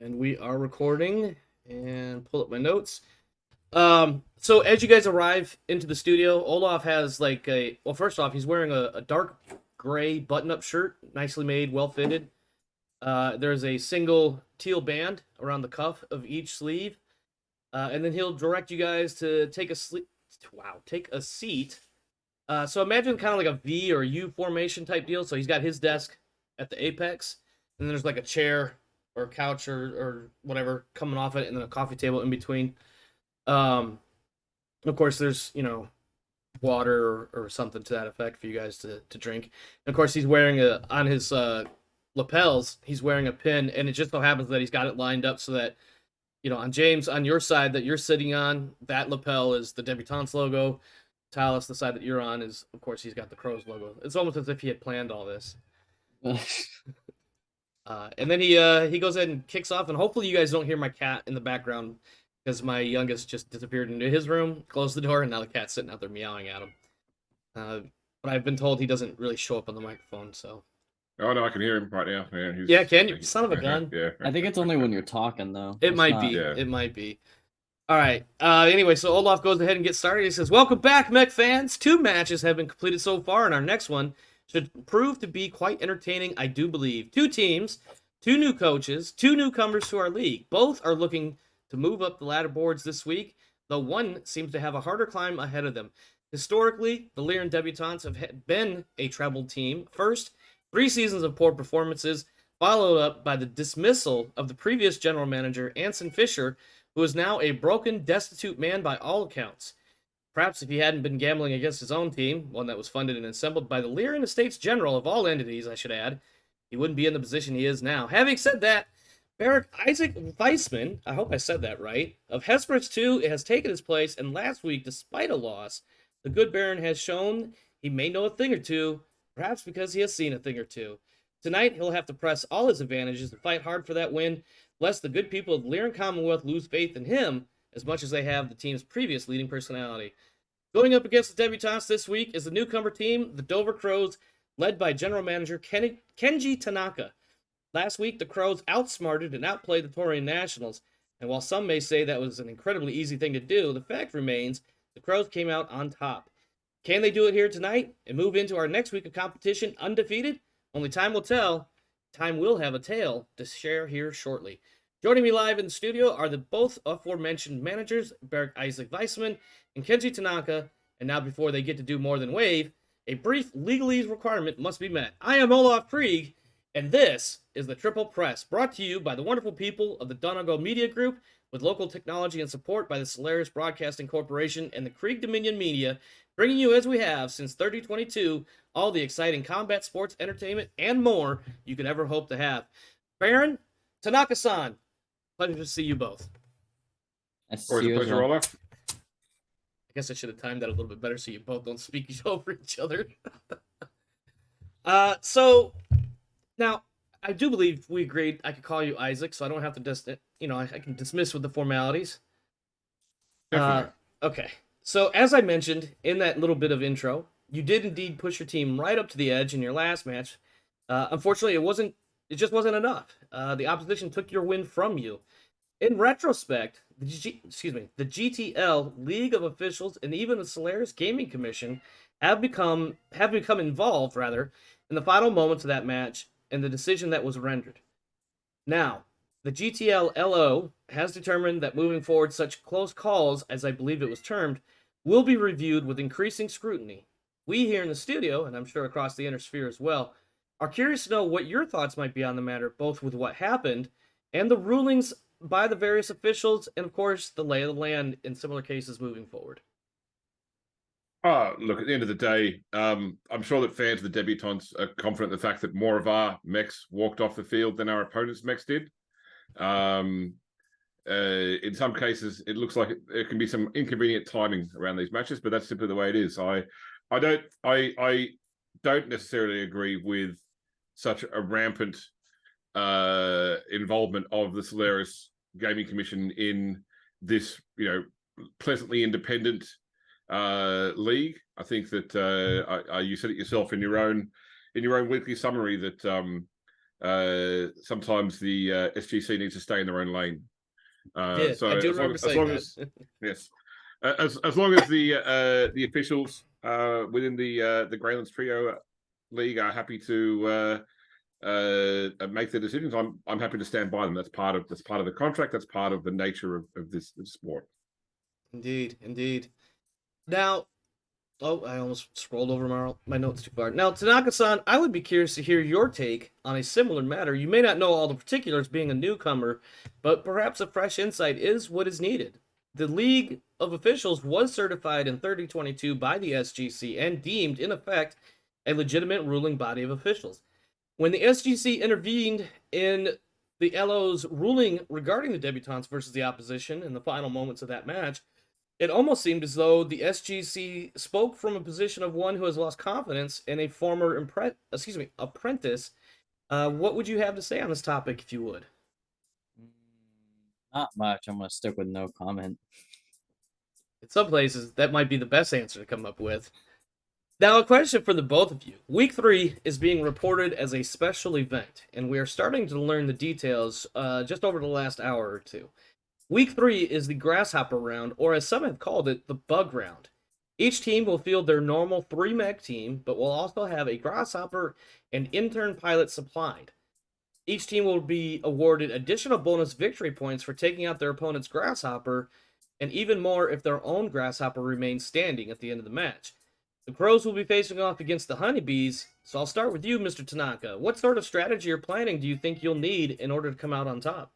And we are recording and pull up my notes. So as you guys arrive into the studio, Olaf has first off, he's wearing a dark gray button-up shirt, nicely made, well fitted. There's a single teal band around the cuff of each sleeve. And then he'll direct you guys to take a seat. So imagine kind of like a V or U formation type deal. So he's got his desk at the apex, and then there's like a chair or a couch or whatever coming off it, and then a coffee table in between. Um, of course, there's water or something to that effect for you guys to drink. And of course, he's wearing on his lapels. He's wearing a pin, and it just so happens that he's got it lined up so that on James, on your side that you're sitting on, that lapel is the Debutantes logo. Talos, the side that you're on, is of course he's got the Crows logo. It's almost as if he had planned all this. And then he goes ahead and kicks off, and hopefully you guys don't hear my cat in the background because my youngest just disappeared into his room, closed the door, and now the cat's sitting out there meowing at him. But I've been told he doesn't really show up on the microphone, so. Oh no, I can hear him right now. Yeah, can you? Son of a gun. Yeah. I think it's only when you're talking, though. It might be. Yeah. It might be. All right. Anyway, so Olaf goes ahead and gets started. He says, "Welcome back, Mech fans. 2 matches have been completed so far, and our next one should prove to be quite entertaining, I do believe. 2 teams, 2 new coaches, 2 newcomers to our league. Both are looking to move up the ladder boards this week, though one seems to have a harder climb ahead of them. Historically, the Lyran Debutantes have been a trebled team. First, 3 seasons of poor performances, followed up by the dismissal of the previous general manager, Anson Fisher, who is now a broken, destitute man by all accounts. Perhaps if he hadn't been gambling against his own team, one that was funded and assembled by the Lyran Estates General of all entities, I should add, he wouldn't be in the position he is now. Having said that, Barak Isaac Weissman, I hope I said that right, of Hesperus 2 has taken his place, and last week, despite a loss, the good Baron has shown he may know a thing or two, perhaps because he has seen a thing or two. Tonight, he'll have to press all his advantages and fight hard for that win, lest the good people of the Lyran Commonwealth lose faith in him as much as they have the team's previous leading personality. Going up against the Debutantes this week is the newcomer team, the Dover Crows, led by General Manager Kenji Tanaka. Last week, the Crows outsmarted and outplayed the Torian Nationals, and while some may say that was an incredibly easy thing to do, the fact remains the Crows came out on top. Can they do it here tonight and move into our next week of competition undefeated? Only time will tell. Time will have a tale to share here shortly. Joining me live in the studio are the both aforementioned managers, Barak Isaac Weissman and Kenji Tanaka, and now before they get to do more than wave, a brief legalese requirement must be met. I am Olaf Krieg, and this is the Triple Press, brought to you by the wonderful people of the Donegal Media Group, with local technology and support by the Solaris Broadcasting Corporation and the Krieg Dominion Media, bringing you, as we have since 3022, all the exciting combat sports, entertainment, and more you could ever hope to have. Baron, Tanaka-san, pleasure to see you both. Always a pleasure, Olaf. I guess I should have timed that a little bit better so you both don't speak over each other. So, now, I do believe we agreed I could call you Isaac, so I don't have to I can dismiss with the formalities. Definitely. Okay. So, as I mentioned in that little bit of intro, you did indeed push your team right up to the edge in your last match. Unfortunately, it just wasn't enough. The opposition took your win from you. In retrospect, the GTL League of Officials and even the Solaris Gaming Commission have become involved in the final moments of that match and the decision that was rendered. Now, the GTL LO has determined that moving forward, such close calls, as I believe it was termed, will be reviewed with increasing scrutiny. We here in the studio, and I'm sure across the inner sphere as well, are curious to know what your thoughts might be on the matter, both with what happened and the rulings by the various officials, and of course, the lay of the land in similar cases moving forward. Look, at the end of the day, I'm sure that fans of the Debutantes are confident in the fact that more of our mechs walked off the field than our opponents' mechs did. In some cases, it looks like there can be some inconvenient timing around these matches, but that's simply the way it is. I don't necessarily agree with such a rampant involvement of the Solaris Gaming Commission in this, pleasantly independent league. I think that you said it yourself in your own weekly summary that sometimes the SGC needs to stay in their own lane. Did. I do remember saying that. Yes, as long as the officials within the Grayland's Trio League are happy to make their decisions, I'm happy to stand by them. That's part of the contract. That's part of the nature of this sport. Indeed, indeed. Now, oh, I almost scrolled over my notes too far. Now, Tanaka-san, I would be curious to hear your take on a similar matter. You may not know all the particulars being a newcomer, but perhaps a fresh insight is what is needed. The League of Officials was certified in 3022 by the SGC and deemed, in effect, a legitimate ruling body of officials. When the SGC intervened in the LO's ruling regarding the debutantes versus the opposition in the final moments of that match, it almost seemed as though the SGC spoke from a position of one who has lost confidence in a former apprentice. What would you have to say on this topic, if you would? Not much. I'm gonna stick with no comment. In some places, that might be the best answer to come up with. Now, a question for the both of you. Week 3 is being reported as a special event, and we are starting to learn the details just over the last hour or two. Week 3 is the Grasshopper round, or as some have called it, the Bug round. Each team will field their normal 3-mech team, but will also have a Grasshopper and intern pilot supplied. Each team will be awarded additional bonus victory points for taking out their opponent's Grasshopper, and even more if their own Grasshopper remains standing at the end of the match. The Crows will be facing off against the Honeybees, so I'll start with you, Mr. Tanaka. What sort of strategy or planning do you think you'll need in order to come out on top?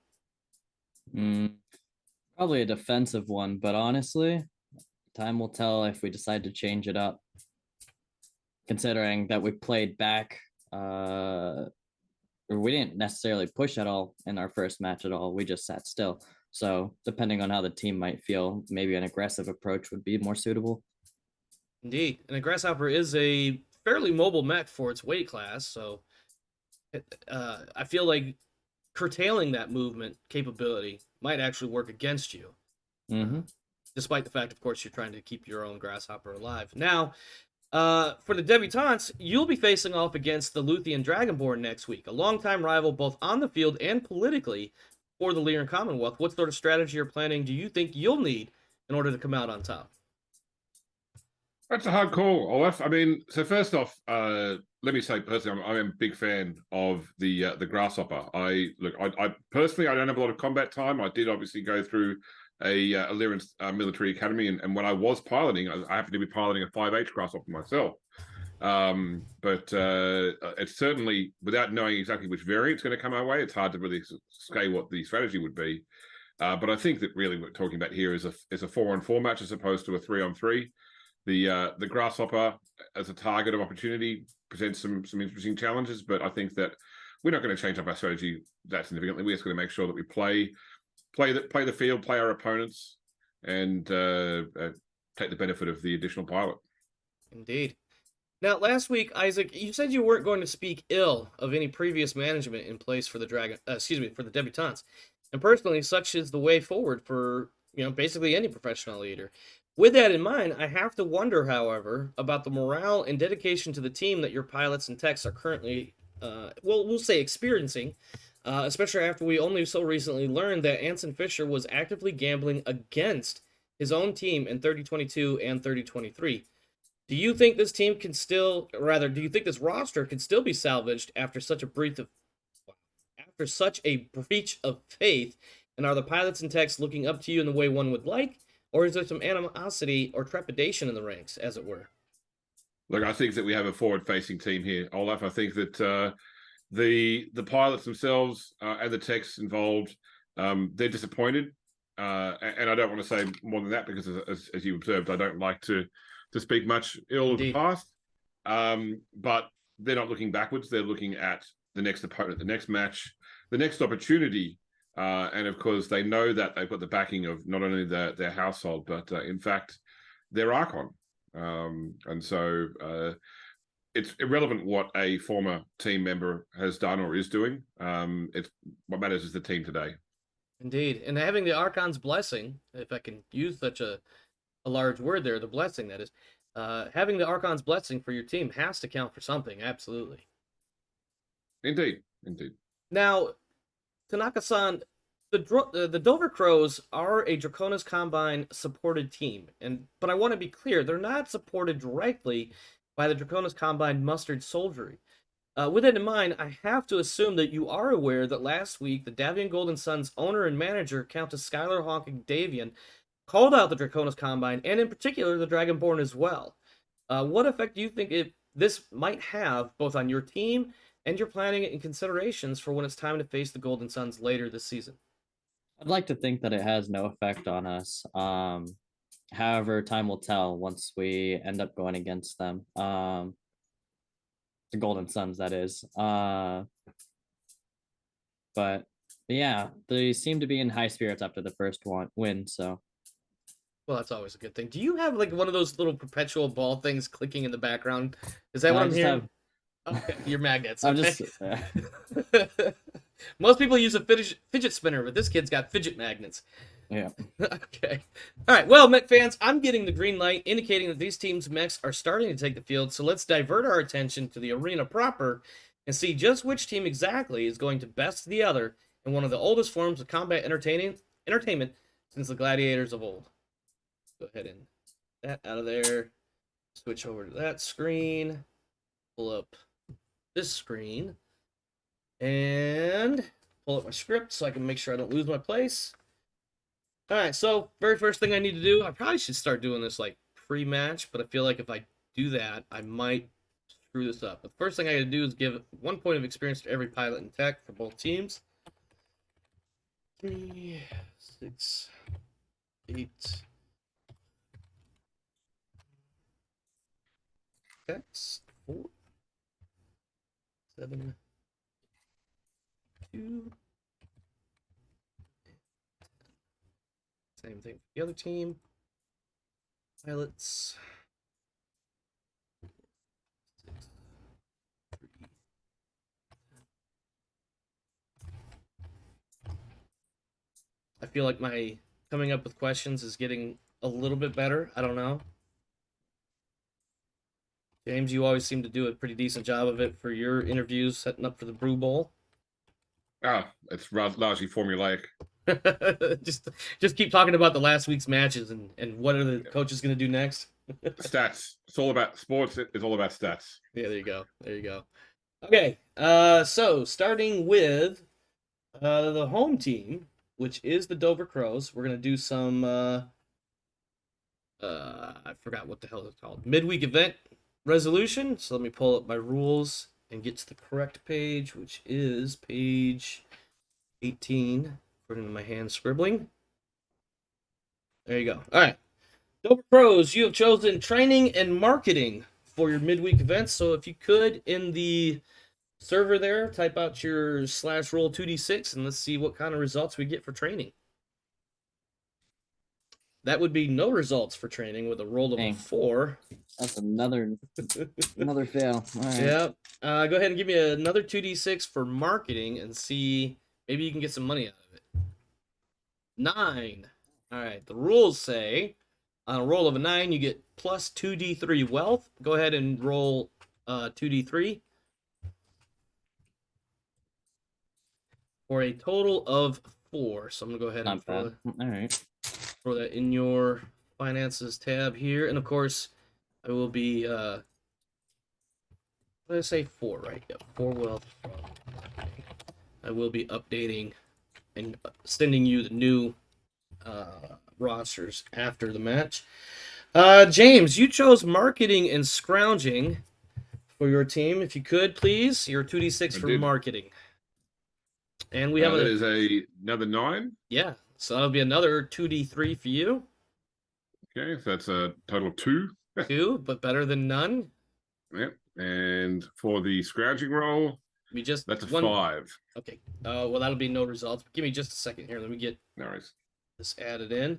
Probably a defensive one, but honestly, time will tell if we decide to change it up. Considering that we played back, or we didn't necessarily push at all in our first match at all. We just sat still. So depending on how the team might feel, maybe an aggressive approach would be more suitable. Indeed. And a Grasshopper is a fairly mobile mech for its weight class, so I feel like curtailing that movement capability might actually work against you. Despite the fact, of course, you're trying to keep your own Grasshopper alive. Now, for the debutantes, you'll be facing off against the Luthian Dragonborn next week, a longtime rival both on the field and politically for the Lyran Commonwealth. What sort of strategy or planning do you think you'll need in order to come out on top? That's a hard call, Olaf. I mean, so first off, let me say personally, I'm a big fan of the Grasshopper. I personally, I don't have a lot of combat time. I did obviously go through a Lyran military academy, and when I was piloting, I happened to be piloting a 5H Grasshopper myself. But it's certainly, without knowing exactly which variant's going to come our way, it's hard to really say what the strategy would be. But I think that really what we're talking about here is a 4-on-4 match as opposed to a 3-on-3. The Grasshopper as a target of opportunity presents some interesting challenges, but I think that we're not going to change up our strategy that significantly. We're just going to make sure that we play the field, play our opponents, and take the benefit of the additional pilot. Indeed. Now, last week, Isaac, you said you weren't going to speak ill of any previous management in place for the for the debutantes. And personally, such is the way forward for basically any professional leader. With that in mind, I have to wonder, however, about the morale and dedication to the team that your pilots and techs are currently, we'll say experiencing, especially after we only so recently learned that Anson Fisher was actively gambling against his own team in 3022 and 3023. Do you think this team can still, rather, do you think this roster can still be salvaged after such a breach of faith? And are the pilots and techs looking up to you in the way one would like? Or is there some animosity or trepidation in the ranks, as it were? Look, I think that we have a forward-facing team here, Olaf. I think that the pilots themselves and the techs involved, they're disappointed. And I don't want to say more than that because, as you observed, I don't like to speak much ill of the past. But they're not looking backwards. They're looking at the next opponent, the next match, the next opportunity. And of course, they know that they've got the backing of not only their household, but in fact, their Archon. And so it's irrelevant what a former team member has done or is doing. It's what matters is the team today. Indeed. And having the Archon's blessing, if I can use such a large word there, the blessing, that is, having the Archon's blessing for your team has to count for something. Absolutely. Indeed. Indeed. Now, Tanaka-san, the Dover Crows are a Draconis Combine supported team, but I want to be clear, they're not supported directly by the Draconis Combine Mustard Soldiery. With that in mind, I have to assume that you are aware that last week the Davian Golden Suns owner and manager, Countess Skylar Hawking Davian, called out the Draconis Combine, and in particular the Dragonborn as well. What effect do you think this might have both on your team and your planning and considerations for when it's time to face the Golden Suns later this season? I'd like to think that it has no effect on us. However, time will tell once we end up going against them. The Golden Suns, that is. But yeah, they seem to be in high spirits after the first win. So Well, that's always a good thing. Do you have like one of those little perpetual ball things clicking in the background? Is that No, what I I'm just hearing? Okay, your magnets. I'm Okay. just Most people use a fidget spinner, but this kid's got fidget magnets. yeah. Okay. All right. Well, mech fans, I'm getting the green light indicating that these teams' mechs are starting to take the field. So let's divert our attention to the arena proper and see just which team exactly is going to best the other in one of the oldest forms of combat entertainment since the gladiators of old. Go ahead and that out of there. Switch over to that screen. Pull up this screen. And pull up my script so I can make sure I don't lose my place. All right, so very first thing I need to do, I probably should start doing this like pre-match, but I feel like if I do that, I might screw this up. But the first thing I got to do is give 1 point of experience to every pilot and tech for both teams. 3, 6, 8. Techs, 4, 7, 2. Same thing for the other team. Pilots. 6, 3. I feel like my coming up with questions is getting a little bit better. I don't know. James, you always seem to do a pretty decent job of it for your interviews, setting up for the Brew Bowl. It's largely formulaic. just keep talking about the last week's matches and what are the coaches going to do next. Stats. It's all about sports. It's all about stats. Yeah, there you go. There you go. Okay, so starting with the home team, which is the Dover Crows, we're going to do some, I forgot what the hell it's called, midweek event resolution. So let me pull up my rules and get to the correct page, which is page 18, according to my hand scribbling. There you go. All right. Dover Pros, you have chosen training and marketing for your midweek events. So if you could, in the server there, type out your /roll 2d6 and let's see what kind of results we get for training. That would be no results for training with a roll of a 4. That's another fail. All right. Yep. Go ahead and give me another 2d6 for marketing and see maybe you can get some money out of it. 9. All right. The rules say on a roll of a 9 you get plus 2d3 wealth. Go ahead and roll 2d3 for a total of 4. So I'm gonna go ahead and throw that in your finances tab here, and of course I will be let's say 4, right? Yep, 4 wealth from marketing. I will be updating and sending you the new rosters after the match. James, you chose marketing and scrounging for your team. If you could, please, your 2d6 for marketing. And we have another 9. Yeah, so that'll be another 2d3 for you. Okay, so that's a total of 2. 2, but better than none. Yep. And for the scrounging roll, that's a 5. Okay. Well, that'll be no results. Give me just a second here. Let me get this added in.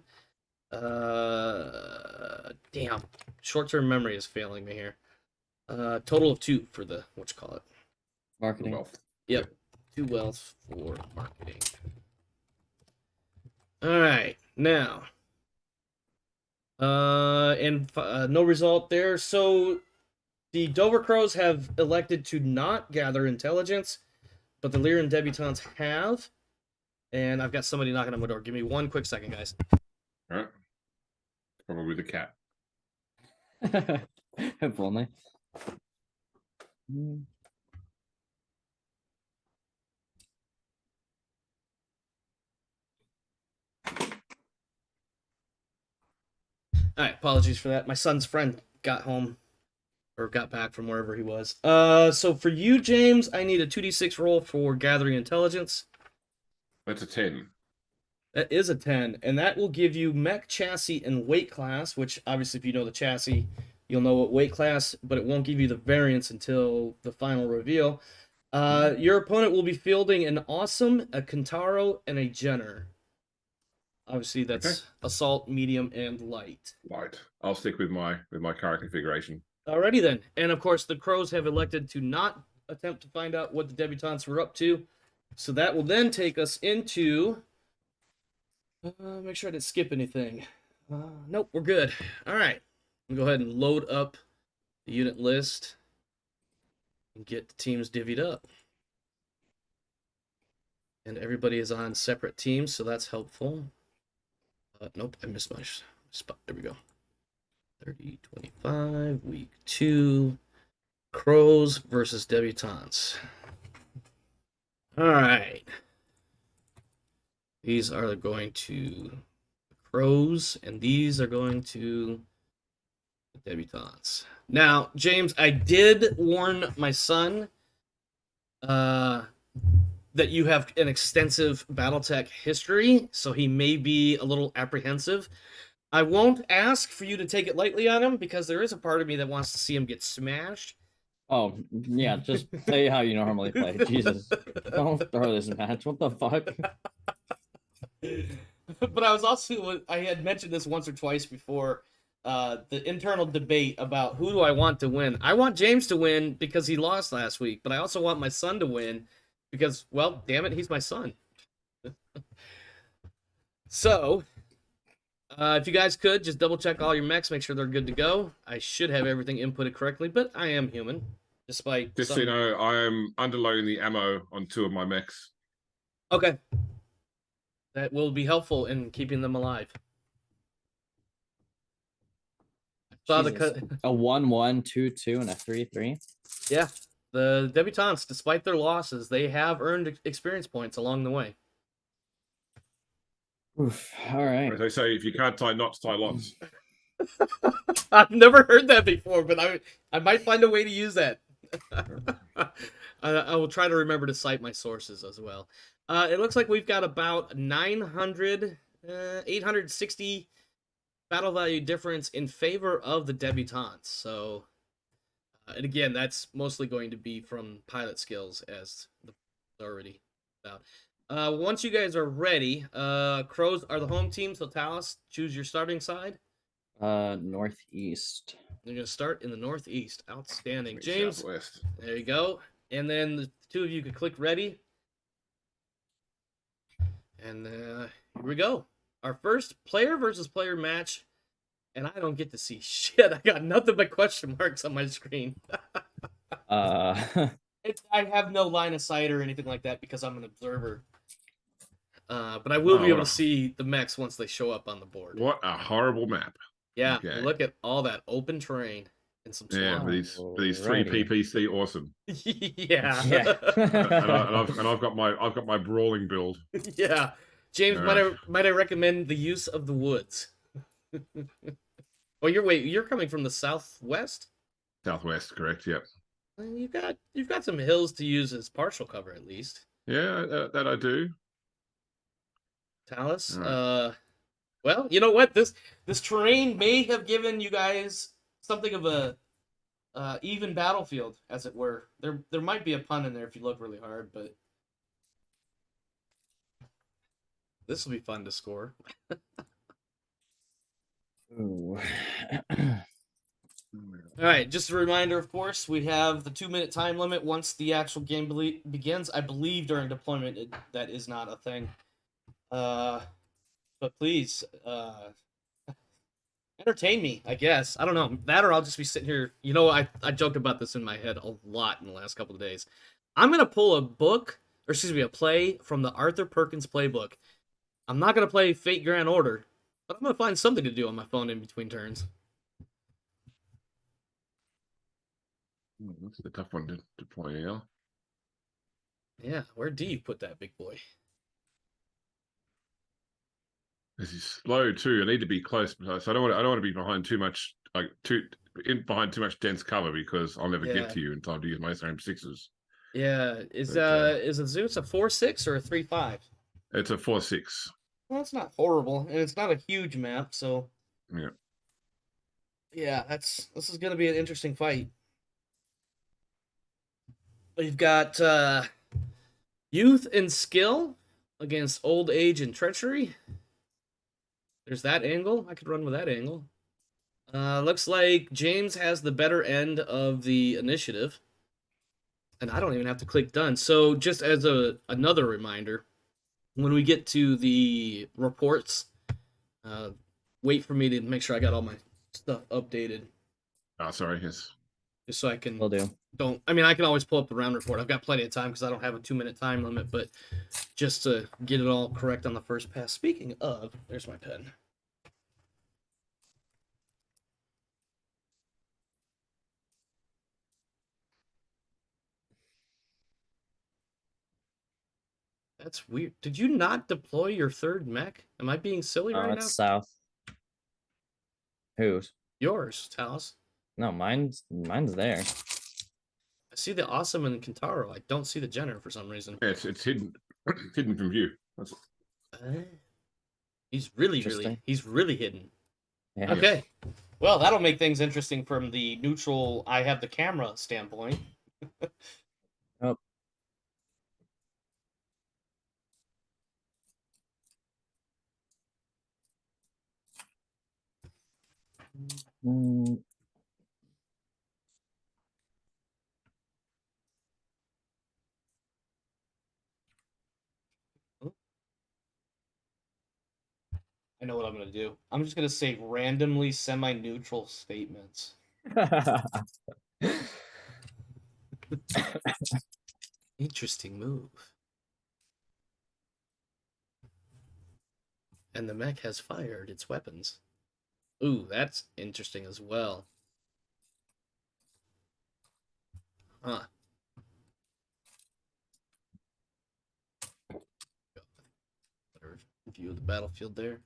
Damn. Short-term memory is failing me here. Total of 2 for the marketing. Wealth. Yep. 2 wealth for marketing. All right. Now. No result there. So the Dover Crows have elected to not gather intelligence. but the Lyran Debutantes have. And I've got somebody knocking on my door. Give me 1 quick second, guys. All right. Probably the cat. If only. All right, apologies for that. My son's friend got home or got back from wherever he was. So for you, James, I need a 2d6 roll for gathering intelligence. That's a 10. That is a 10, and that will give you mech, chassis, and weight class, which obviously if you know the chassis, you'll know what weight class, but it won't give you the variance until the final reveal. Your opponent will be fielding an Awesome, a Kentaro, and a Jenner. Obviously, that's Okay. assault, medium, and light. Light. I'll stick with my current configuration. Alrighty then. And of course, the Crows have elected to not attempt to find out what the debutantes were up to. So that will then take us into... make sure I didn't skip anything. Nope, we're good. Alright. We'll go ahead and load up the unit list and get the teams divvied up. And everybody is on separate teams, so that's helpful. Nope, I missed my spot. There we go. 30, 25, week 2. Crows versus debutantes. All right. These are going to the Crows, and these are going to the debutantes. Now, James, I did warn my son that you have an extensive BattleTech history, so he may be a little apprehensive. I won't ask for you to take it lightly on him, because there is a part of me that wants to see him get smashed. Oh, yeah, just play how you normally play. Jesus. Don't throw this match. What the fuck? But I was also, I had mentioned this once or twice before, the internal debate about who do I want to win. I want James to win because he lost last week, but I also want my son to win because, well, damn it, he's my son. So, if you guys could, just double check all your mechs, make sure they're good to go. I should have everything inputted correctly, but I am human, despite Just so you know, I am underloading the ammo on 2 of my mechs. Okay. That will be helpful in keeping them alive. Saw the Jesus. A 1-1, 2-2, and a 3-3. Yeah. The debutantes, despite their losses, they have earned experience points along the way. Oof. All right. As I say, if you can't tie knots, tie lots. I've never heard that before, but I might find a way to use that. I will try to remember to cite my sources as well. It looks like we've got about 860 battle value difference in favor of the debutantes. So, and again, that's mostly going to be from pilot skills, as already about. Once you guys are ready, Crows are the home team, so Talus, choose your starting side. Northeast. You're going to start in the northeast. Outstanding. James, Southwest. there you go. And then the 2 of you could click ready. And here we go. Our first player versus player match. And I don't get to see shit. I got nothing but question marks on my screen. I have no line of sight or anything like that because I'm an observer. But I will be able to see the mechs once they show up on the board. What a horrible map. Yeah, Okay. look at all that open terrain and some Yeah, swamp. with these 3 PPC, awesome. Yeah. Yeah. and I've got my brawling build. Yeah. James, might I recommend the use of the woods? Oh, you're coming from the southwest? Southwest, correct? Yep. You've got some hills to use as partial cover at least. Yeah, that I do. Talus. Right. Well, you know what? This terrain may have given you guys something of a even battlefield, as it were. There might be a pun in there if you look really hard, but this will be fun to score. Ooh. All right, just a reminder, of course, we have the 2-minute time limit once the actual game begins. I believe during deployment that is not a thing. But please, entertain me, I guess. I don't know. That or I'll just be sitting here. You know, I joked about this in my head a lot in the last couple of days. I'm going to pull a book or excuse me, a play from the Arthur Perkins playbook. I'm not gonna play Fate Grand Order, but I'm gonna find something to do on my phone in between turns. That's a tough one to play, yeah. Yeah, where do you put that big boy? This is slow too. I need to be close, so I don't want to be behind too much, behind too much dense cover because I'll never Yeah. get to you in time to use my same sixes. Yeah, is But, is a Zeus a 4/6 or a 3/5? It's a 4/6. Well, it's not horrible, and it's not a huge map, so Yeah. yeah, this is gonna be an interesting fight. We've got youth and skill against old age and treachery. There's that angle. I could run with that angle. Looks like James has the better end of the initiative. And I don't even have to click done. So just as another reminder, when we get to the reports, wait for me to make sure I got all my stuff updated. Oh, sorry. Yes. Just so I can Will do. I can always pull up the round report. I've got plenty of time because I don't have a 2-minute time limit, but just to get it all correct on the first pass. Speaking of, there's my pen. That's weird. Did you not deploy your third mech? Am I being silly right now? It's south. Whose? Yours, Talos. No, mine's there. I see the Awesome and Kintaro. I don't see the Jenner for some reason. Yeah, it's hidden, hidden from view. That's He's really hidden. Yeah. Okay. Well, that'll make things interesting from the neutral, I have the camera standpoint. Oh. Mm, I know what I'm going to do. I'm just going to say randomly semi-neutral statements. Interesting move. And the mech has fired its weapons. Ooh, that's interesting as well. Huh. Better view of the battlefield there.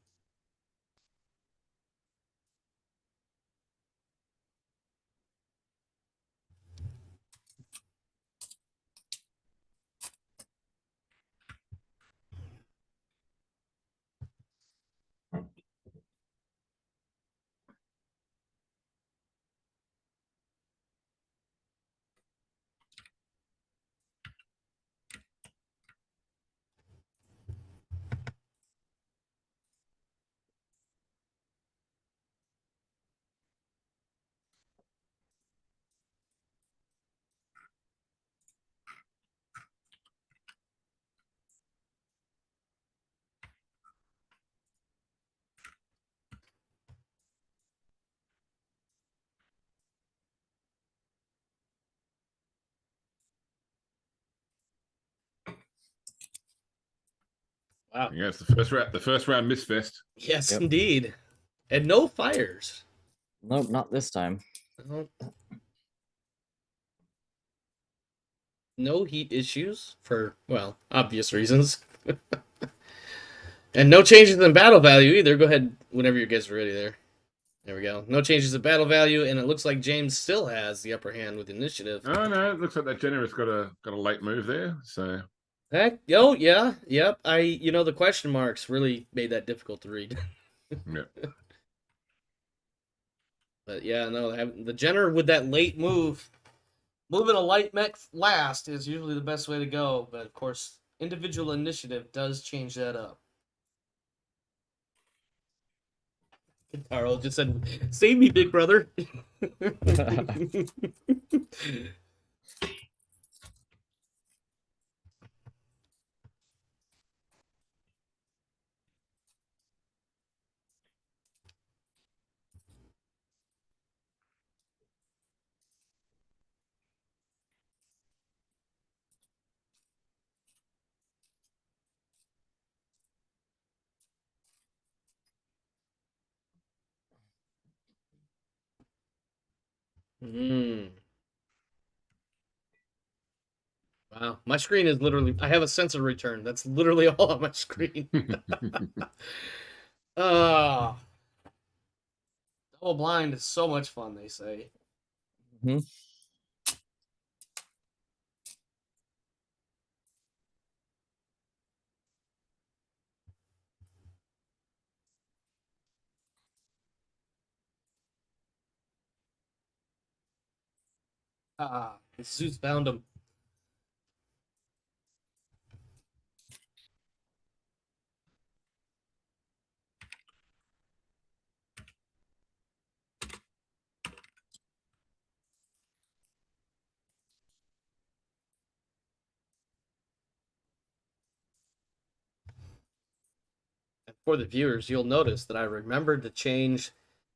Wow. yeah. It's the first round misfest. Yes, Yep. indeed. And no fires. Nope, not this time. No heat issues for, well, obvious reasons. And no changes in battle value either. Go ahead whenever you guys are ready there. There we go. No changes in battle value, and it looks like James still has the upper hand with initiative. Oh no, it looks like that generous got a late move there. So Heck, oh yeah, yep. The question marks really made that difficult to read. yeah. But yeah, no, the Jenner with that late move, moving a light mech last is usually the best way to go. But of course, individual initiative does change that up. Carl just said, "Save me, big brother." Mm. Wow, my screen is literally. I have a sensor return. That's literally all on my screen. Oh, double blind is so much fun. They say. Mhm. Ah, Zeus found him. And for the viewers, you'll notice that I remembered to change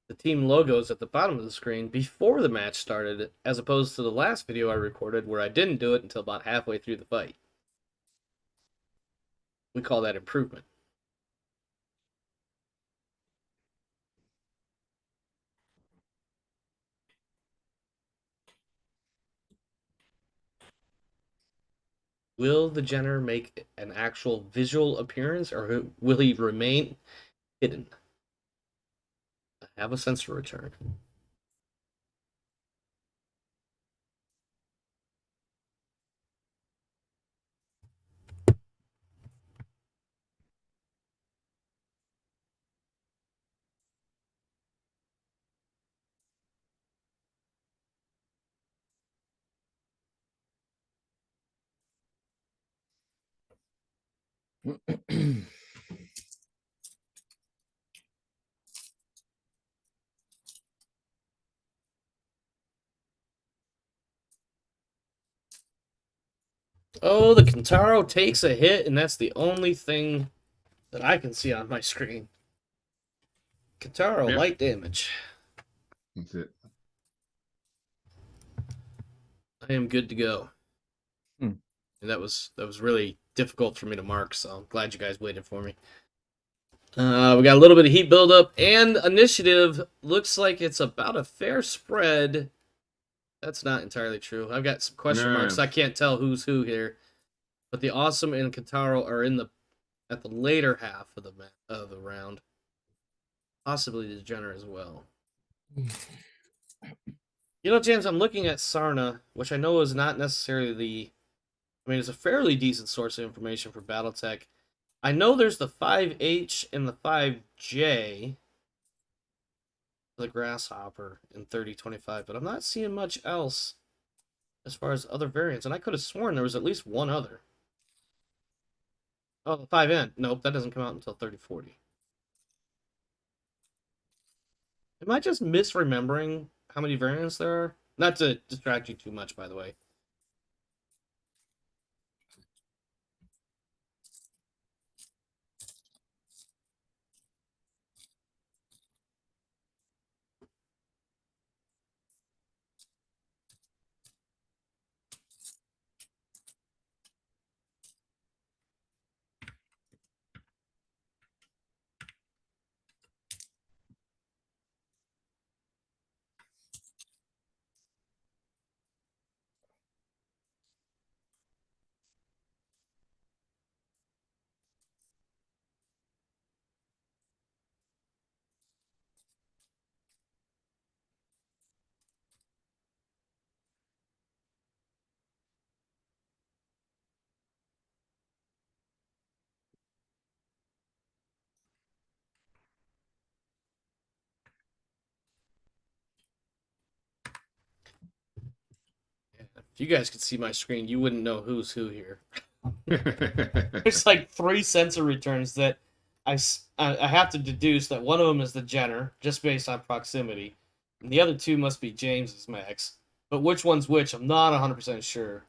the team logos at the bottom of the screen before the match started, as opposed to the last video I recorded where I didn't do it until about halfway through the fight. We call that improvement. Will the Jenner make an actual visual appearance, or will he remain hidden? I have a sensor return. Oh, the Kentaro takes a hit, and that's the only thing that I can see on my screen. Kentaro, Yep. light damage. That's it. I am good to go. Hmm. And that was really difficult for me to mark, so I'm glad you guys waited for me. We got a little bit of heat buildup, and initiative looks like it's about a fair spread. That's not entirely true. I've got some question marks. I can't tell who's who here. But the Awesome and Kentaro are at the later half of the round. Possibly the Jenner as well. You know, James, I'm looking at Sarna, which I know is not necessarily it's a fairly decent source of information for BattleTech. I know there's the 5H and the 5J, the Grasshopper in 3025, but I'm not seeing much else as far as other variants. And I could have sworn there was at least one other. Oh, the 5N. Nope, that doesn't come out until 3040. Am I just misremembering how many variants there are? Not to distract you too much, by the way. If you guys could see my screen, you wouldn't know who's who here. There's like 3 sensor returns that I have to deduce that one of them is the Jenner, just based on proximity. And the other 2 must be James's Max. But which one's which, I'm not 100% sure.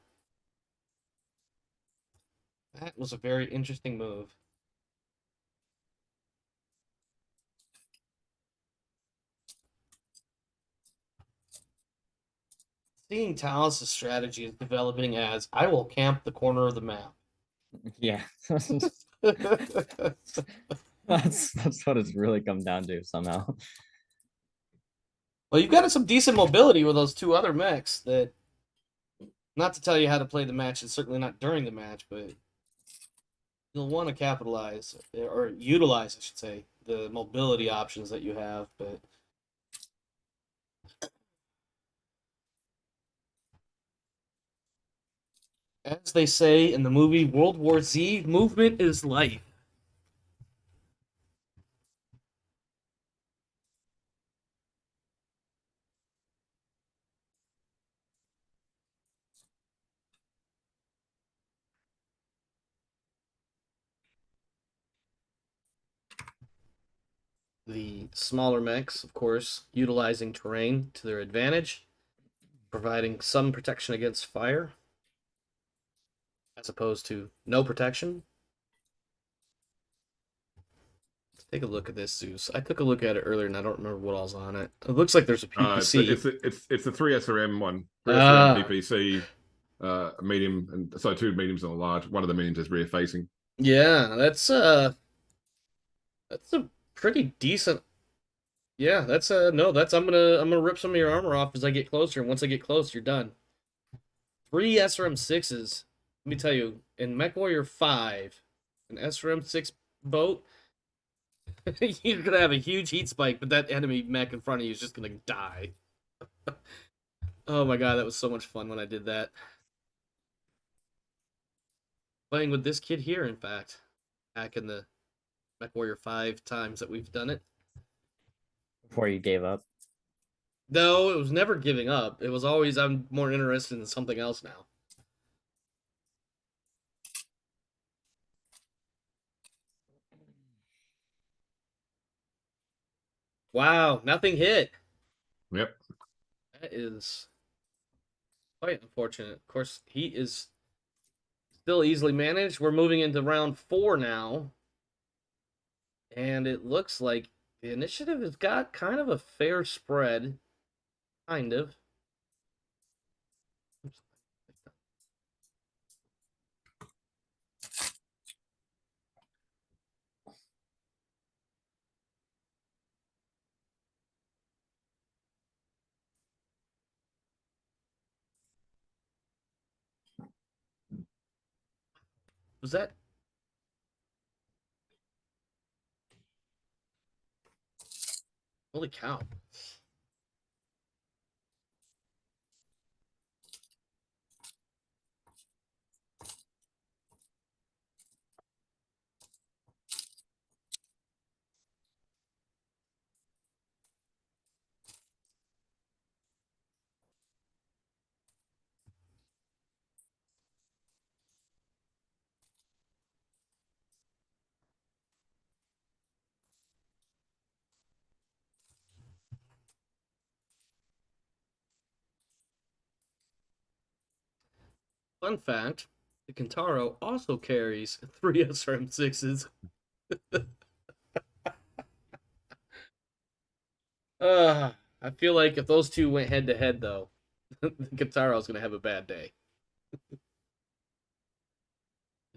That was a very interesting move. Seeing Talos' strategy is developing as I will camp the corner of the map. Yeah. That's what it's really come down to somehow. Well, you've got some decent mobility with those two other mechs that, not to tell you how to play the match, and certainly not during the match, but you'll want to capitalize, or utilize, I should say, the mobility options that you have, but as they say in the movie World War Z, movement is life. The smaller mechs, of course, utilizing terrain to their advantage, providing some protection against fire, as opposed to no protection. Let's take a look at this Zeus. I took a look at it earlier and I don't remember what all's on it. It looks like there's a PPC. It's the 3 SRM one. 3 Ah. SRM PPC, medium, and so 2 mediums and a large. One of the mediums is rear facing. Yeah, that's a pretty decent. Yeah, that's no, that's I'm gonna rip some of your armor off as I get closer, and once I get close, you're done. 3 SRM6s. Let me tell you, in MechWarrior 5, an SRM6 boat, you're gonna have a huge heat spike, but that enemy mech in front of you is just gonna die. Oh my god, that was so much fun when I did that. Playing with this kid here, in fact, back in the MechWarrior 5 times that we've done it. Before you gave up. No, it was never giving up. It was always, I'm more interested in something else now. Wow, nothing hit. Yep. That is quite unfortunate. Of course, he is still easily managed. We're moving into round 4 now. And it looks like the initiative has got kind of a fair spread. Kind of. Was that? Holy cow. Fun fact, the Kentaro also carries 3 SRM6s. I feel like if those two went head to head, though, Kentaro's going to have a bad day. It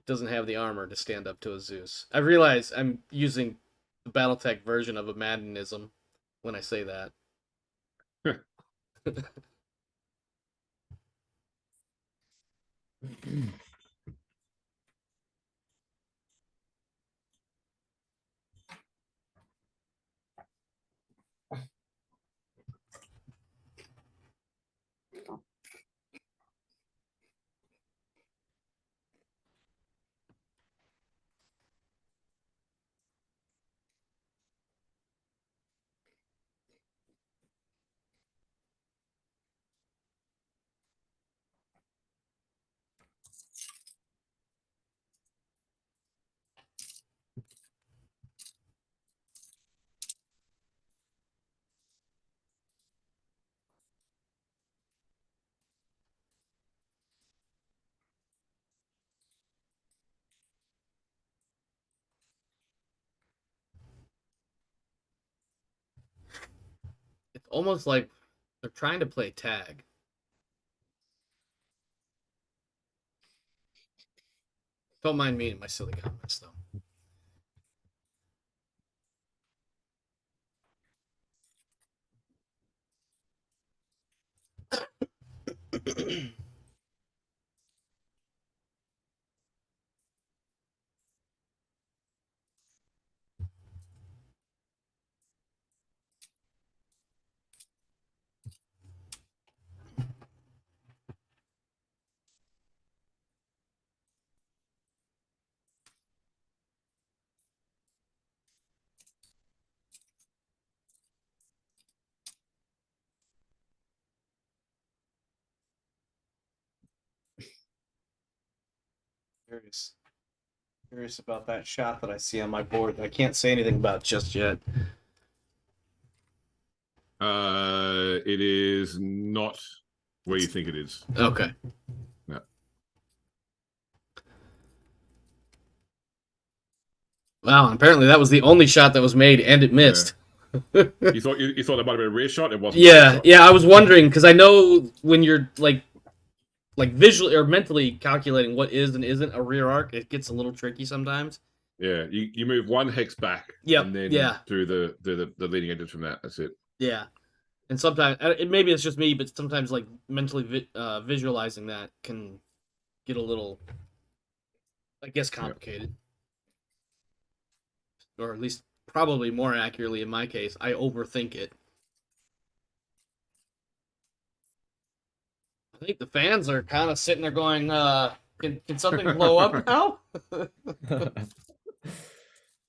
doesn't have the armor to stand up to a Zeus. I realize I'm using the Battletech version of a Maddenism when I say that. It's almost like they're trying to play tag. Don't mind me and my silly comments, though. Curious about that shot that I see on my board that I can't say anything about just yet. It is not where you think it is. Okay. No. Wow, apparently that was the only shot that was made and it missed. You thought that might have been a rear shot? It wasn't. Yeah, I was wondering because I know when you're like visually or mentally calculating what is and isn't a rear arc, it gets a little tricky sometimes. Yeah, you move one hex back, and then through the leading edges from that. That's it. Yeah, and sometimes maybe it's just me, but sometimes like mentally visualizing that can get a little, I guess, complicated, or at least probably more accurately in my case, I overthink it. I think the fans are kind of sitting there going, can something blow up now?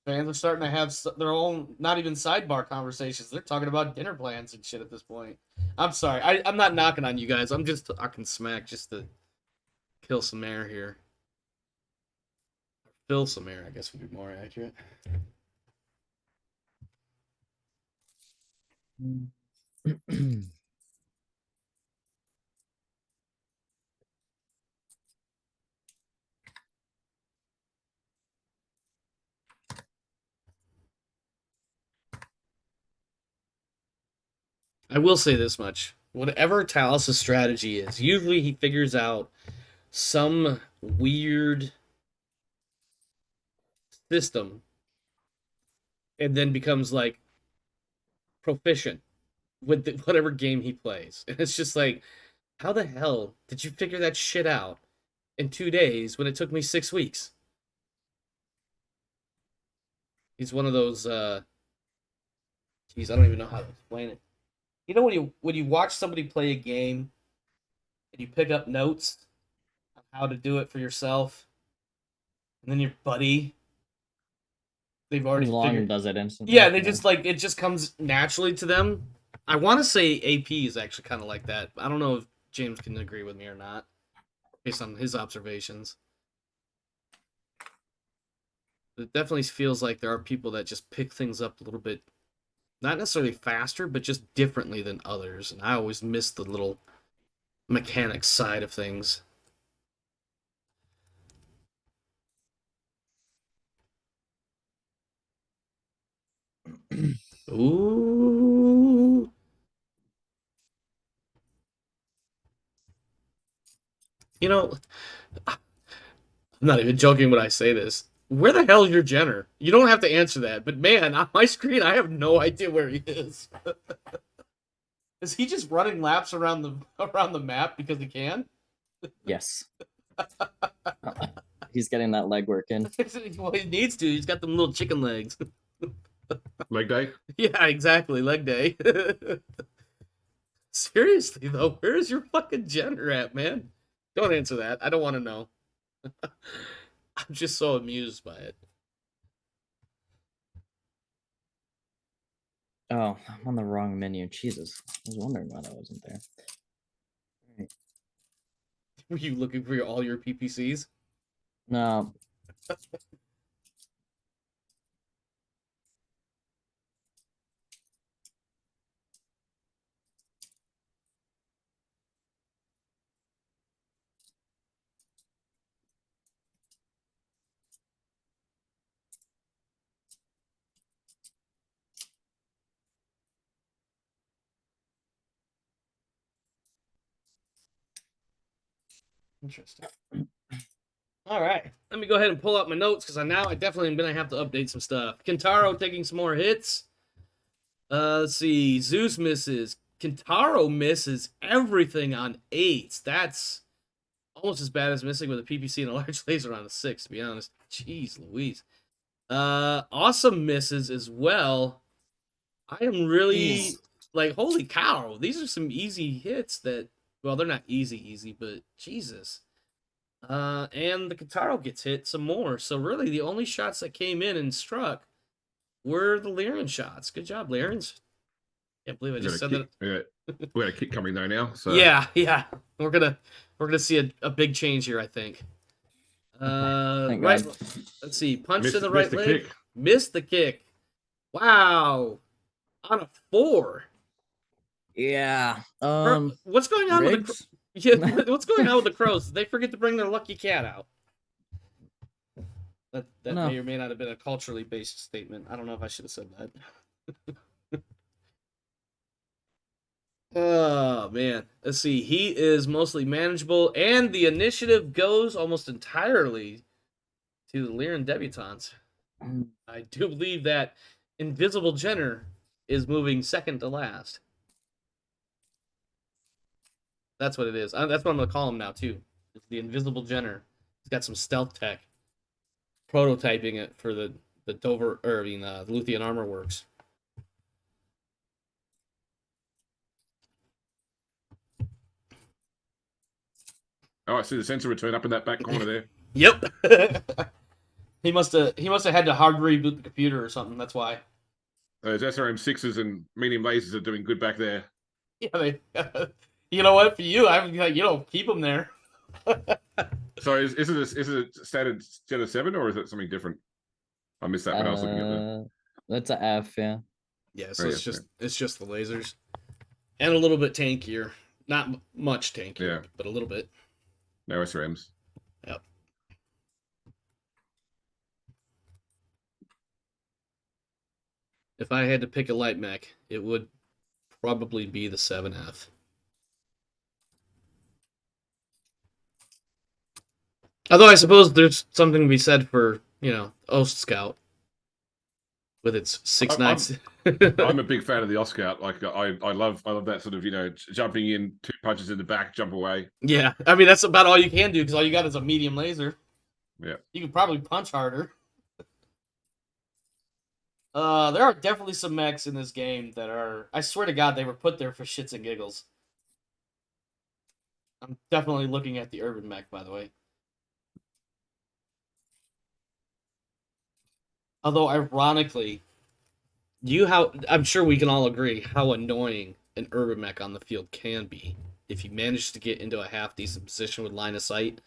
Fans are starting to have their own, not even sidebar conversations. They're talking about dinner plans and shit at this point. I'm sorry. I'm not knocking on you guys. I'm just talking smack just to kill some air here. Fill some air, I guess, would be more accurate. I will say this much. Whatever Talos' strategy is, usually he figures out some weird system and then becomes like proficient with whatever game he plays. And it's just like, how the hell did you figure that shit out in 2 days when it took me 6 weeks? He's one of those geez, I don't even know how to explain it. You know when you watch somebody play a game and you pick up notes on how to do it for yourself, and then your buddy, they've already figured does it instantly. Yeah, they just like it just comes naturally to them. I want to say AP is actually kind of like that. I don't know if James can agree with me or not, based on his observations. It definitely feels like there are people that just pick things up a little bit, not necessarily faster, but just differently than others. And I always miss the little mechanics side of things. Ooh. You know, I'm not even joking when I say this. Where the hell is your Jenner? You don't have to answer that, but man, on my screen, I have no idea where he is. Is he just running laps around the map because he can? Yes. He's getting that leg work in. Well, he needs to. He's got them little chicken legs. Leg day? Yeah, exactly. Leg day. Seriously, though, where is your fucking Jenner at, man? Don't answer that. I don't want to know. I'm just so amused by it. Oh, I'm on the wrong menu. Jesus. I was wondering why that wasn't there. Right. Were you looking for all your PPCs? No. Interesting. All right, let me go ahead and pull up my notes because I definitely am gonna have to update some stuff. Kentaro taking some more hits. Let's see. Zeus misses. Kintaro misses everything on 8s. That's almost as bad as missing with a PPC and a large laser on a 6, to be honest. Jeez Louise. Awesome misses as well. I am really like, holy cow, these are some easy hits that, well, they're not easy, but Jesus. And the Kintaro gets hit some more. So really the only shots that came in and struck were the Lyran shots. Good job, Lyrans. Can't believe I just said that. We got a kick coming though now. So Yeah. We're gonna see a big change here, I think. Thank Right. God. Let's see. Punched Missed- in the right missed the leg. kick. Missed the kick. Wow. On a 4. Yeah. What's going on with the Riggs? yeah, what's going on with the Crows? Did they forget to bring their lucky cat out? That No. may or may not have been a culturally based statement. I don't know if I should have said that. Oh man. Let's see. He is mostly manageable, and the initiative goes almost entirely to the Lyran Debutantes. I do believe that Invisible Jenner is moving second to last. That's what it is. That's what I'm gonna call him now too. It's the Invisible Jenner. He's got some stealth tech, prototyping it for the Dover, or the Luthian Armor Works. Oh, I see the sensor return up in that back corner there. Yep. he must have had to hard reboot the computer or something. That's why. Those SRM 6s and medium lasers are doing good back there. Yeah, they. You know what? For you, I'm like, keep them there. So is it a standard Gen 7 or is it something different? I missed that when I was looking at the. That's a F, yeah. Yeah, so Oh, it's yeah, just the lasers, and a little bit tankier. Not much tankier, Yeah. but a little bit. No SRMs. Yep. If I had to pick a light mech, it would probably be the 7F. Although I suppose there's something to be said for, Ost Scout with its 6.9. I'm a big fan of the Oscar. Like I love that sort of jumping in, 2 punches in the back, jump away. Yeah, I mean that's about all you can do because all you got is a medium laser. Yeah. You could probably punch harder. There are definitely some mechs in this game that are, I swear to God, they were put there for shits and giggles. I'm definitely looking at the urban mech, by the way. Although, ironically, I'm sure we can all agree how annoying an urban mech on the field can be if you manage to get into a half-decent position with line of sight.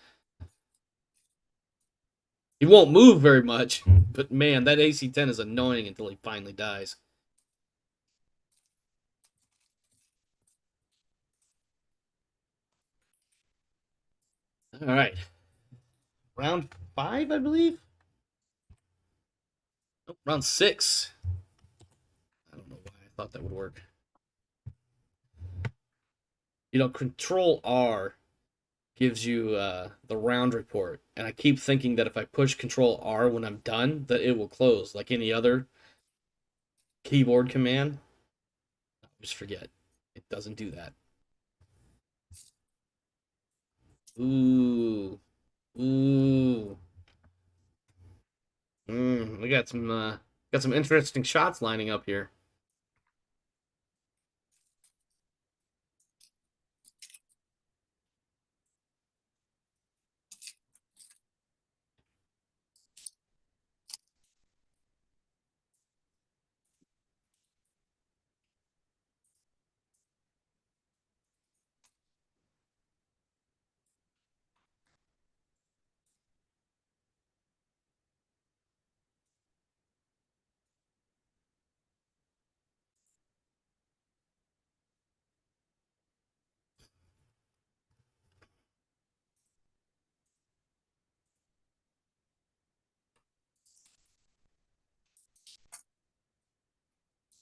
He won't move very much, but man, that AC-10 is annoying until he finally dies. All right. Round 5, I believe? Oh, round 6. I don't know why I thought that would work. Control R gives you the round report, and I keep thinking that if I push Control R when I'm done, that it will close like any other keyboard command. Just forget. It doesn't do that. Ooh. We got some interesting shots lining up here.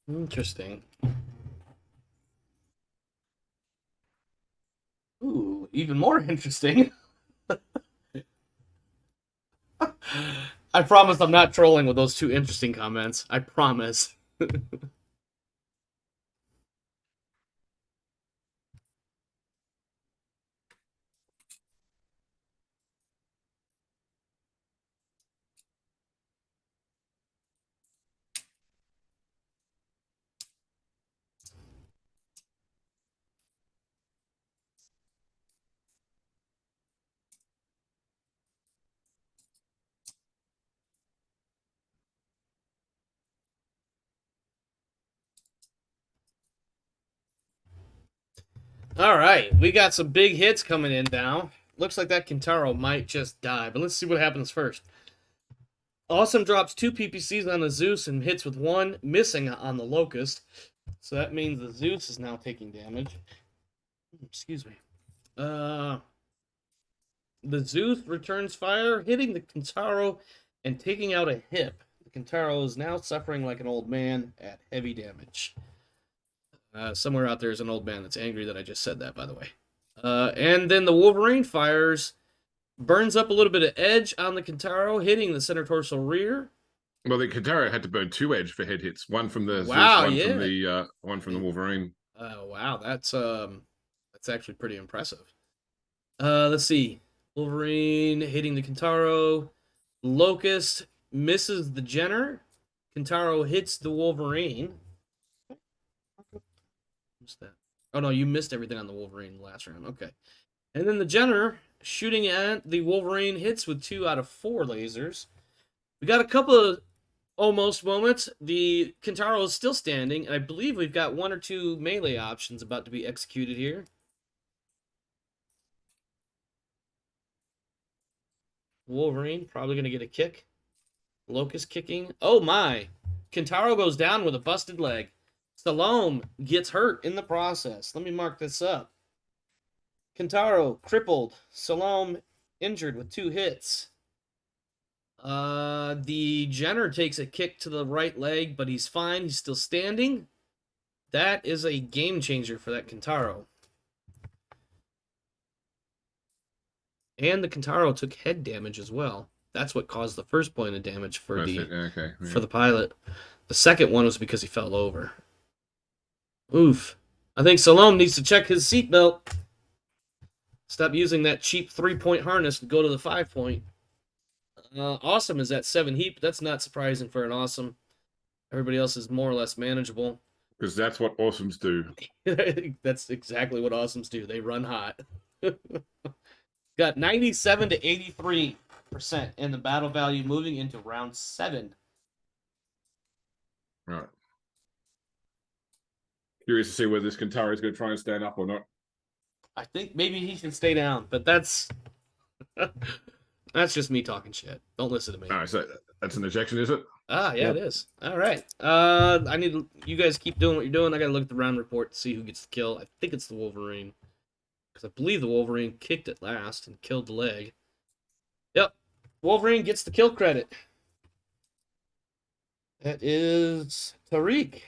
Interesting. Ooh, even more interesting. I promise I'm not trolling with those 2 interesting comments. I promise. All right, we got some big hits coming in now. Looks like that Kintaro might just die, but let's see what happens first. Awesome drops 2 PPCs on the Zeus and hits with 1, missing on the Locust. So that means the Zeus is now taking damage. Excuse me. The Zeus returns fire, hitting the Kintaro and taking out a hip. The Kintaro is now suffering like an old man at heavy damage. Somewhere out there is an old man that's angry that I just said that, by the way. And then the Wolverine fires, burns up a little bit of edge on the Kintaro, hitting the center torso rear. Well, the Kintaro had to burn 2 edge for head hits. One from the Wow, Zeus, yeah. one from the Wolverine. Wow, that's actually pretty impressive. Let's see. Wolverine hitting the Kintaro. Locust misses the Jenner. Kintaro hits the Wolverine. What's that? Oh no, you missed everything on the Wolverine last round. Okay. And then the Jenner shooting at the Wolverine hits with 2 out of 4 lasers. We got a couple of almost moments. The Kintaro is still standing, and I believe we've got 1 or 2 melee options about to be executed here. Wolverine probably going to get a kick. Locust kicking. Oh my! Kintaro goes down with a busted leg. Salome gets hurt in the process. Let me mark this up. Kintaro crippled. Salome injured with 2 hits. The Jenner takes a kick to the right leg, but he's fine. He's still standing. That is a game changer for that Kintaro. And the Kintaro took head damage as well. That's what caused the first point of damage for the pilot. The second one was because he fell over. Oof. I think Salome needs to check his seatbelt. Stop using that cheap 3-point harness and go to the 5-point. Awesome is at 7 heat, but that's not surprising for an Awesome. Everybody else is more or less manageable. Because that's what Awesomes do. That's exactly what Awesomes do. They run hot. Got 97 to 83% in the battle value moving into round 7. Right. Curious to see whether this Kintaro is going to try and stand up or not. I think maybe he can stay down, but that's that's just me talking shit. Don't listen to me. All right, so that's an ejection, is it? Yeah, Yep. it is. All right. I need you guys keep doing what you're doing. I gotta look at the round report to see who gets the kill. I think it's the Wolverine, because I believe the Wolverine kicked it last and killed the leg. Yep, Wolverine gets the kill credit. That is Tariq.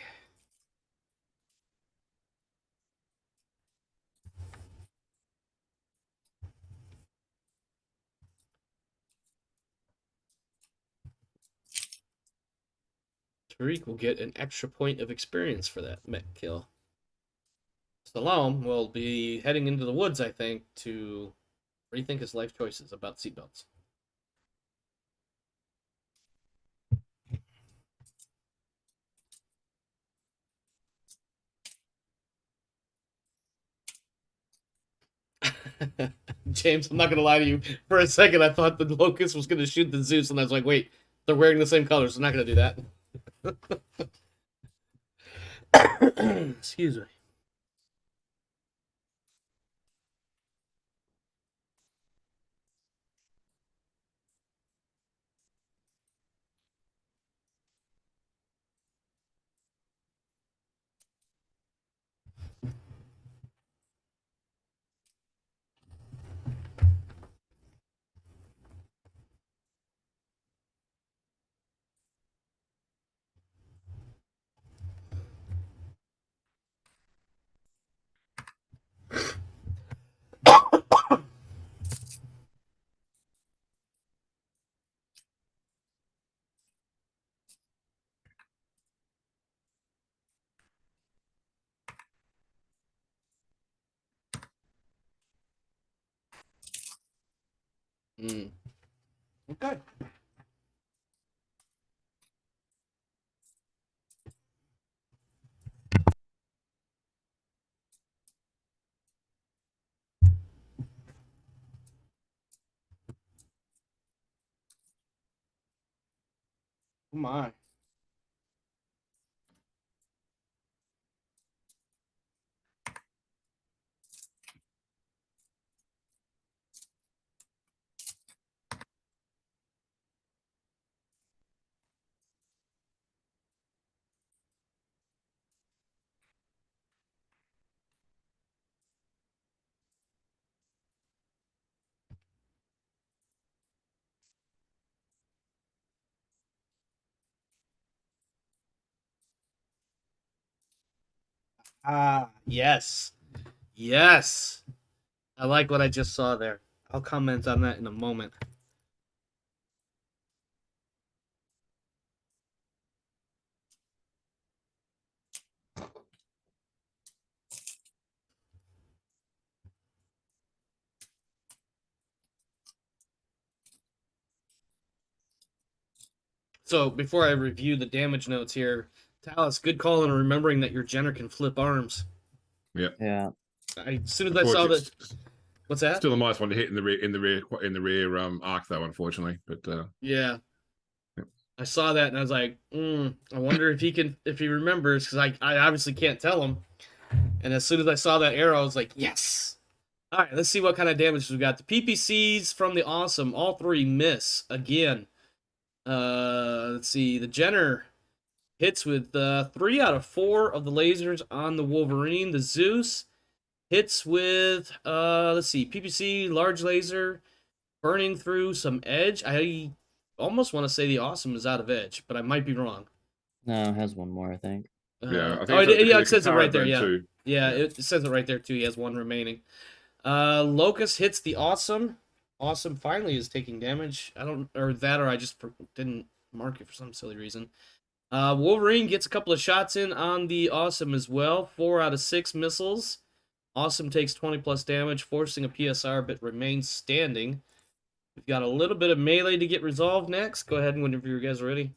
Tariq will get an extra point of experience for that mech kill. Salome will be heading into the woods, I think, to rethink his life choices about seatbelts. James, I'm not gonna lie to you. For a second, I thought the Locust was gonna shoot the Zeus, and I was like, wait, they're wearing the same colors. They're not gonna do that. Excuse me. Okay. Oh my. Yes. Yes. I like what I just saw there. I'll comment on that in a moment. So before I review the damage notes here, Talus, good call in remembering that your Jenner can flip arms. Yeah. As soon as I saw that, what's that? Still a nice one to hit in the rear arc though, unfortunately. But Yeah, Yep. I saw that and I was like, I wonder if he remembers, because I obviously can't tell him. And as soon as I saw that arrow, I was like, yes. All right, let's see what kind of damage we got. The PPCs from the Awesome, all three miss again. Let's see. The Jenner hits with 3 out of 4 of the lasers on the Wolverine. The Zeus hits with let's see, PPC large laser burning through some edge. I almost want to say the Awesome is out of edge, but I might be wrong. No, it has one more, I think. I think it says it right there. Yeah, too. yeah, it says it right there too. He has 1 remaining. Locust hits the Awesome. Awesome finally is taking damage. Or I just didn't mark it for some silly reason. Wolverine gets a couple of shots in on the Awesome as well. 4 out of 6 missiles. Awesome takes 20 plus damage, forcing a PSR, but remains standing. We've got a little bit of melee to get resolved next. Go ahead whenever you guys are ready.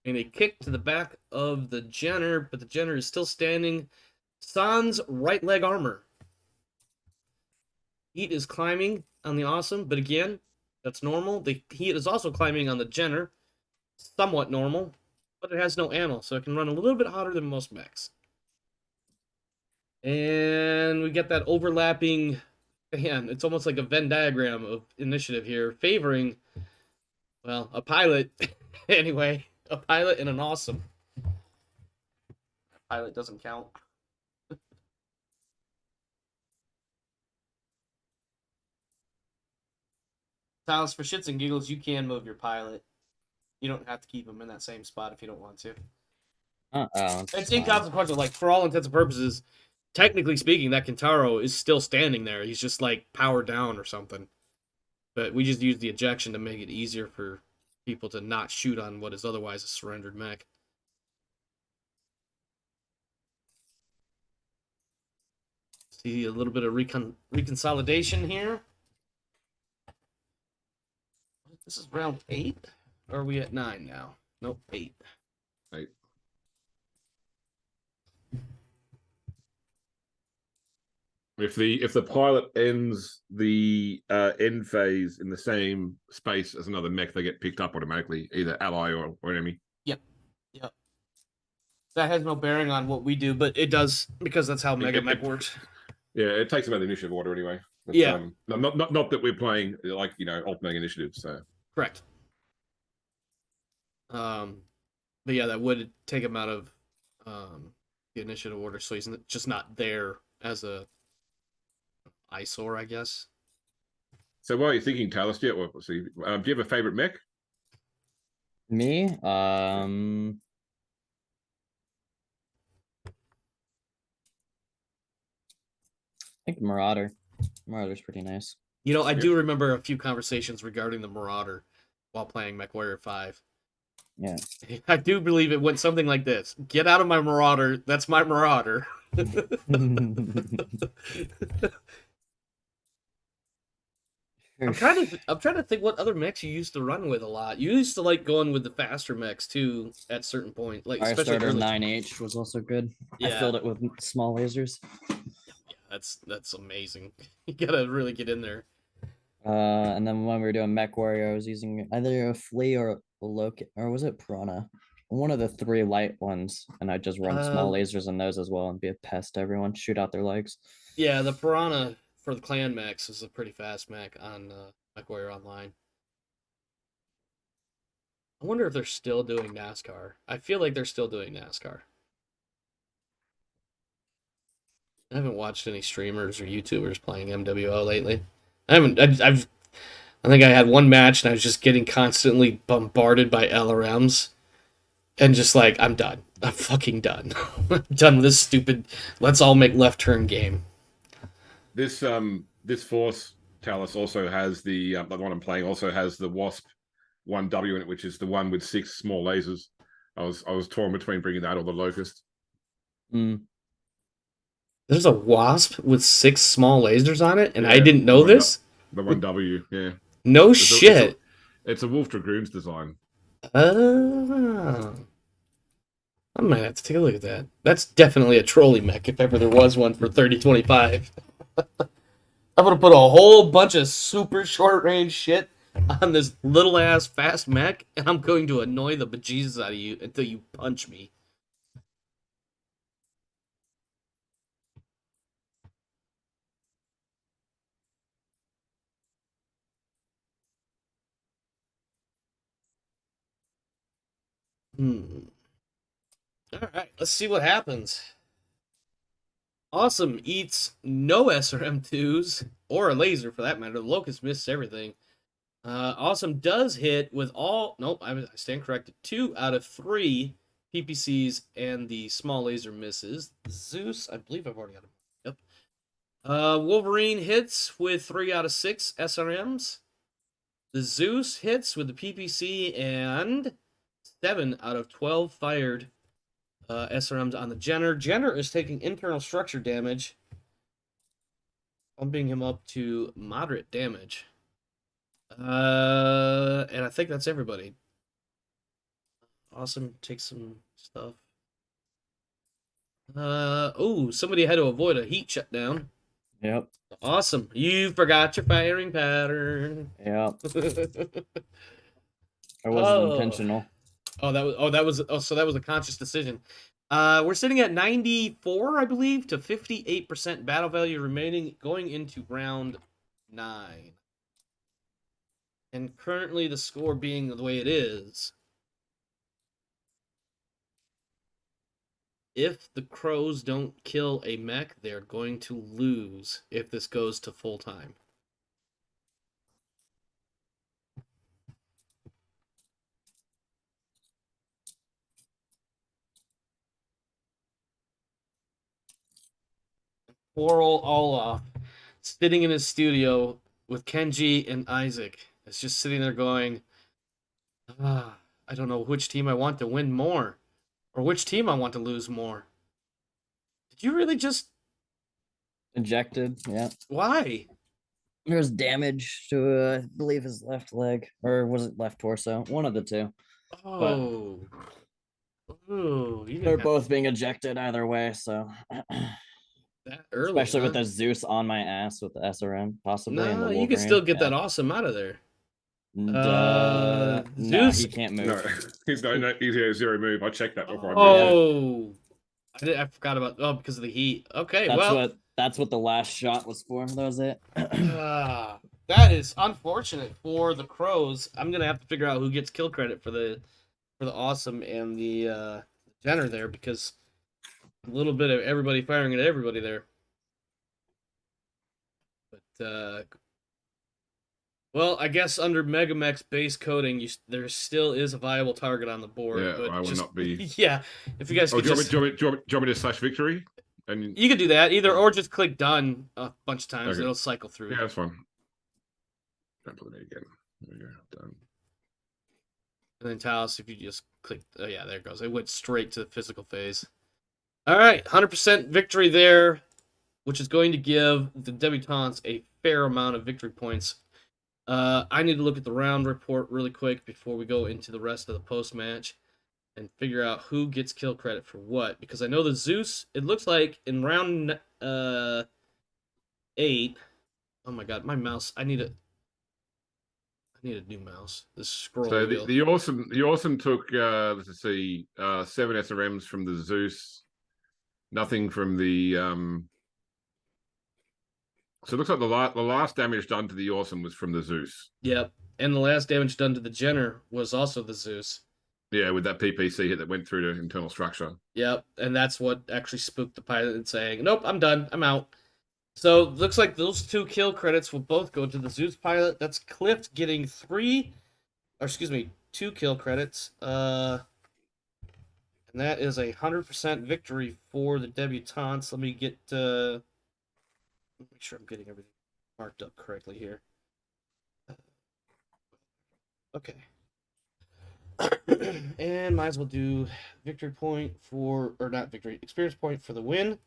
And a kick to the back of the Jenner, but the Jenner is still standing. Sans right leg armor. Heat is climbing on the Awesome, but again, that's normal. The heat is also climbing on the Jenner. Somewhat normal, but it has no ammo, so it can run a little bit hotter than most mechs. And we get that overlapping, man, it's almost like a Venn diagram of initiative here, favoring, well, a pilot. Anyway, a pilot and an Awesome. Pilot doesn't count. Tiles, for shits and giggles, you can move your pilot. You don't have to keep him in that same spot if you don't want to. It's inconsequential. Like, for all intents and purposes, technically speaking, that Kintaro is still standing there. He's just, like, powered down or something. But we just use the ejection to make it easier for people to not shoot on what is otherwise a surrendered mech. See a little bit of reconsolidation here. This is round 8? Or are we at 9 now? Nope, 8. If the pilot ends the end phase in the same space as another mech, they get picked up automatically, either ally or enemy. Yep. That has no bearing on what we do, but it does, because that's how Mega Mech works. Yeah, it takes them out of the initiative order anyway. But, yeah. Not that we're playing like alternating initiatives. So correct. But yeah, that would take him out of the initiative order, so he's just not there as a eyesore, I guess. So while you're thinking, Talus, do you have a favorite mech? Me? I think Marauder. Marauder's pretty nice. You know, I do remember a few conversations regarding the Marauder while playing MechWarrior 5. Yeah. I do believe it went something like this. Get out of my Marauder. That's my Marauder. I'm trying to think what other mechs you used to run with a lot. You used to like going with the faster mechs too at certain point. Like Firestarter 9H was also good. Yeah. I filled it with small lasers. Yeah, that's amazing. You gotta really get in there. And then when we were doing Mech Warrior, I was using either a Flea or a Loki, or was it Piranha? One of the 3 light ones, and I just run small lasers in those as well and be a pest to everyone, shoot out their legs. Yeah, the Piranha for the clan mechs is a pretty fast mech on MechWarrior Online. I wonder if they're still doing NASCAR. I feel like they're still doing NASCAR. I haven't watched any streamers or YouTubers playing MWO lately. I think I had one match and I was just getting constantly bombarded by LRMs. and just like, I'm done. I'm fucking done. I'm done with this stupid let's all make left turn game. This Force Talus also has the one I'm playing also has the Wasp 1W in it, which is the one with 6 small lasers. I was torn between bringing that or the Locust. Mm. There's a wasp with 6 small lasers on it, and I Yeah, didn't know this. The 1W, yeah. No It's shit. It's a Wolf Dragoons design. Oh. I might have to take a look at that. That's definitely a trolley mech if ever there was one for 3025. I'm gonna put a whole bunch of super short range shit on this little ass fast mech, and I'm going to annoy the bejesus out of you until you punch me. Alright, let's see what happens. Awesome eats no SRM2s, or a laser for that matter. The Locust missed everything. Awesome does hit with all... Nope, I stand corrected. 2 out of 3 PPCs and the small laser misses. Zeus, I believe I've already got him. Yep. Wolverine hits with 3 out of 6 SRMs. The Zeus hits with the PPC and 7 out of 12 fired SRMs on the Jenner. Jenner is taking internal structure damage, bumping him up to moderate damage. And I think that's everybody. Awesome takes some stuff. Oh, somebody had to avoid a heat shutdown. Yep. Awesome. You forgot your firing pattern. Yep. It wasn't intentional. So that was a conscious decision. We're sitting at 94, I believe, to 58% battle value remaining going into round 9. And currently the score being the way it is, if the Crows don't kill a mech, they're going to lose if this goes to full time. Poor old Olaf, sitting in his studio with Kenji and Isaac, is just sitting there going, I don't know which team I want to win more, or which team I want to lose more. Did you really just... Ejected, yeah. Why? There's damage to, I believe, his left leg. Or was it left torso? One of the two. Oh. Ooh, you They're didn't have both being ejected either way, so. that early, Especially with huh? the Zeus on my ass with the SRM, possibly. And No, the you can Wolverine. still get Yeah. that awesome out of there. No, Zeus. he can't move. No, he's a 0 move. I checked that before I moved. Oh, I forgot about because of the heat. Okay, That's what the last shot was for. That was it. that is unfortunate for the Crows. I'm gonna have to figure out who gets kill credit for the awesome and the Jenner there, because a little bit of everybody firing at everybody there. But well, I guess under Megamech's base coding, there still is a viable target on the board. Yeah, but I will not be. Yeah, if you guys could do you want me to slash victory? And you could do that either, or just click done a bunch of times. Okay. It'll cycle through. Yeah, that's fine. Don't put it again. There we go. Done. And then Talos, if you just click, oh yeah, there it goes. It went straight to the physical phase. All right, 100% victory there, which is going to give the Debutantes a fair amount of victory points. I need to look at the round report really quick before we go into the rest of the post-match and figure out who gets kill credit for what. Because I know the Zeus, it looks like in round 8. Oh my god, my mouse. I need a new mouse. This scroll So wheel. the awesome took let's see 7 SRMs from the Zeus, nothing from the So it looks like the last damage done to the awesome was from the Zeus. Yep, and the last damage done to the Jenner was also the Zeus. Yeah, with that PPC hit that went through to internal structure. Yep, and that's what actually spooked the pilot and saying, "Nope, I'm done. I'm out." So looks like those 2 kill credits will both go to the Zeus pilot. That's Clift getting 2 kill credits. And that is 100% victory for the debutantes. Let me get make sure I'm getting everything marked up correctly here. Okay. And might as well do victory point for, or not victory, experience point for the win.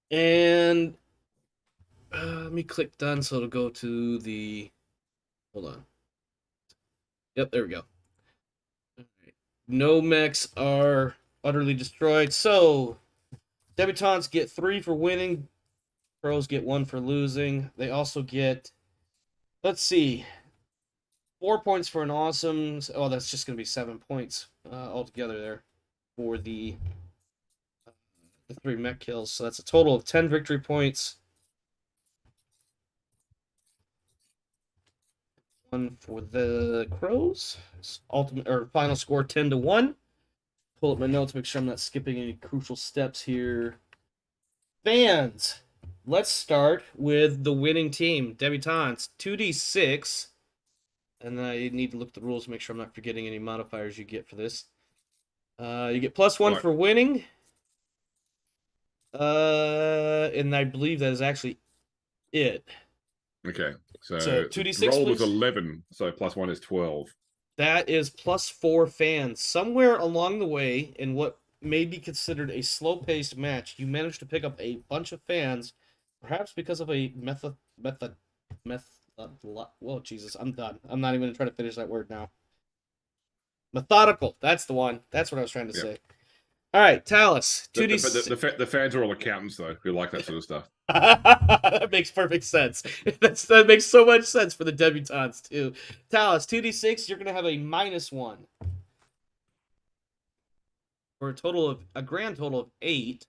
And let me click done so it'll go to the, hold on. Yep, there we go. No mechs are utterly destroyed. So, debutantes get 3 for winning. Pros get 1 for losing. They also get, let's see, 4 points for an awesome. Oh, that's just going to be 7 points altogether there for the 3 mech kills. So that's a total of 10 victory points. 1 for the crows. Ultimate or final score 10-1. Pull up my notes, make sure I'm not skipping any crucial steps here. Fans, let's start with the winning team, debutantes. 2d6, and I need to look at the rules to make sure I'm not forgetting any modifiers you get for this. You get +1 Right. for winning. And I believe that is actually it. Okay. So, So, the 2d6, roll was please. 11, so +1 is 12. That is +4 fans. Somewhere along the way, in what may be considered a slow-paced match, you managed to pick up a bunch of fans, perhaps because of a whoa, Jesus, I'm done. I'm not even going to try to finish that word now. Methodical. That's the one. That's what I was trying to Yep. say. All right, Talus. The, 2d6. the fans are all accountants, though, who like that sort of stuff. That makes perfect sense. That makes so much sense for the debutantes, too. Talus, 2d6, you're going to have a -1. For a grand total of 8,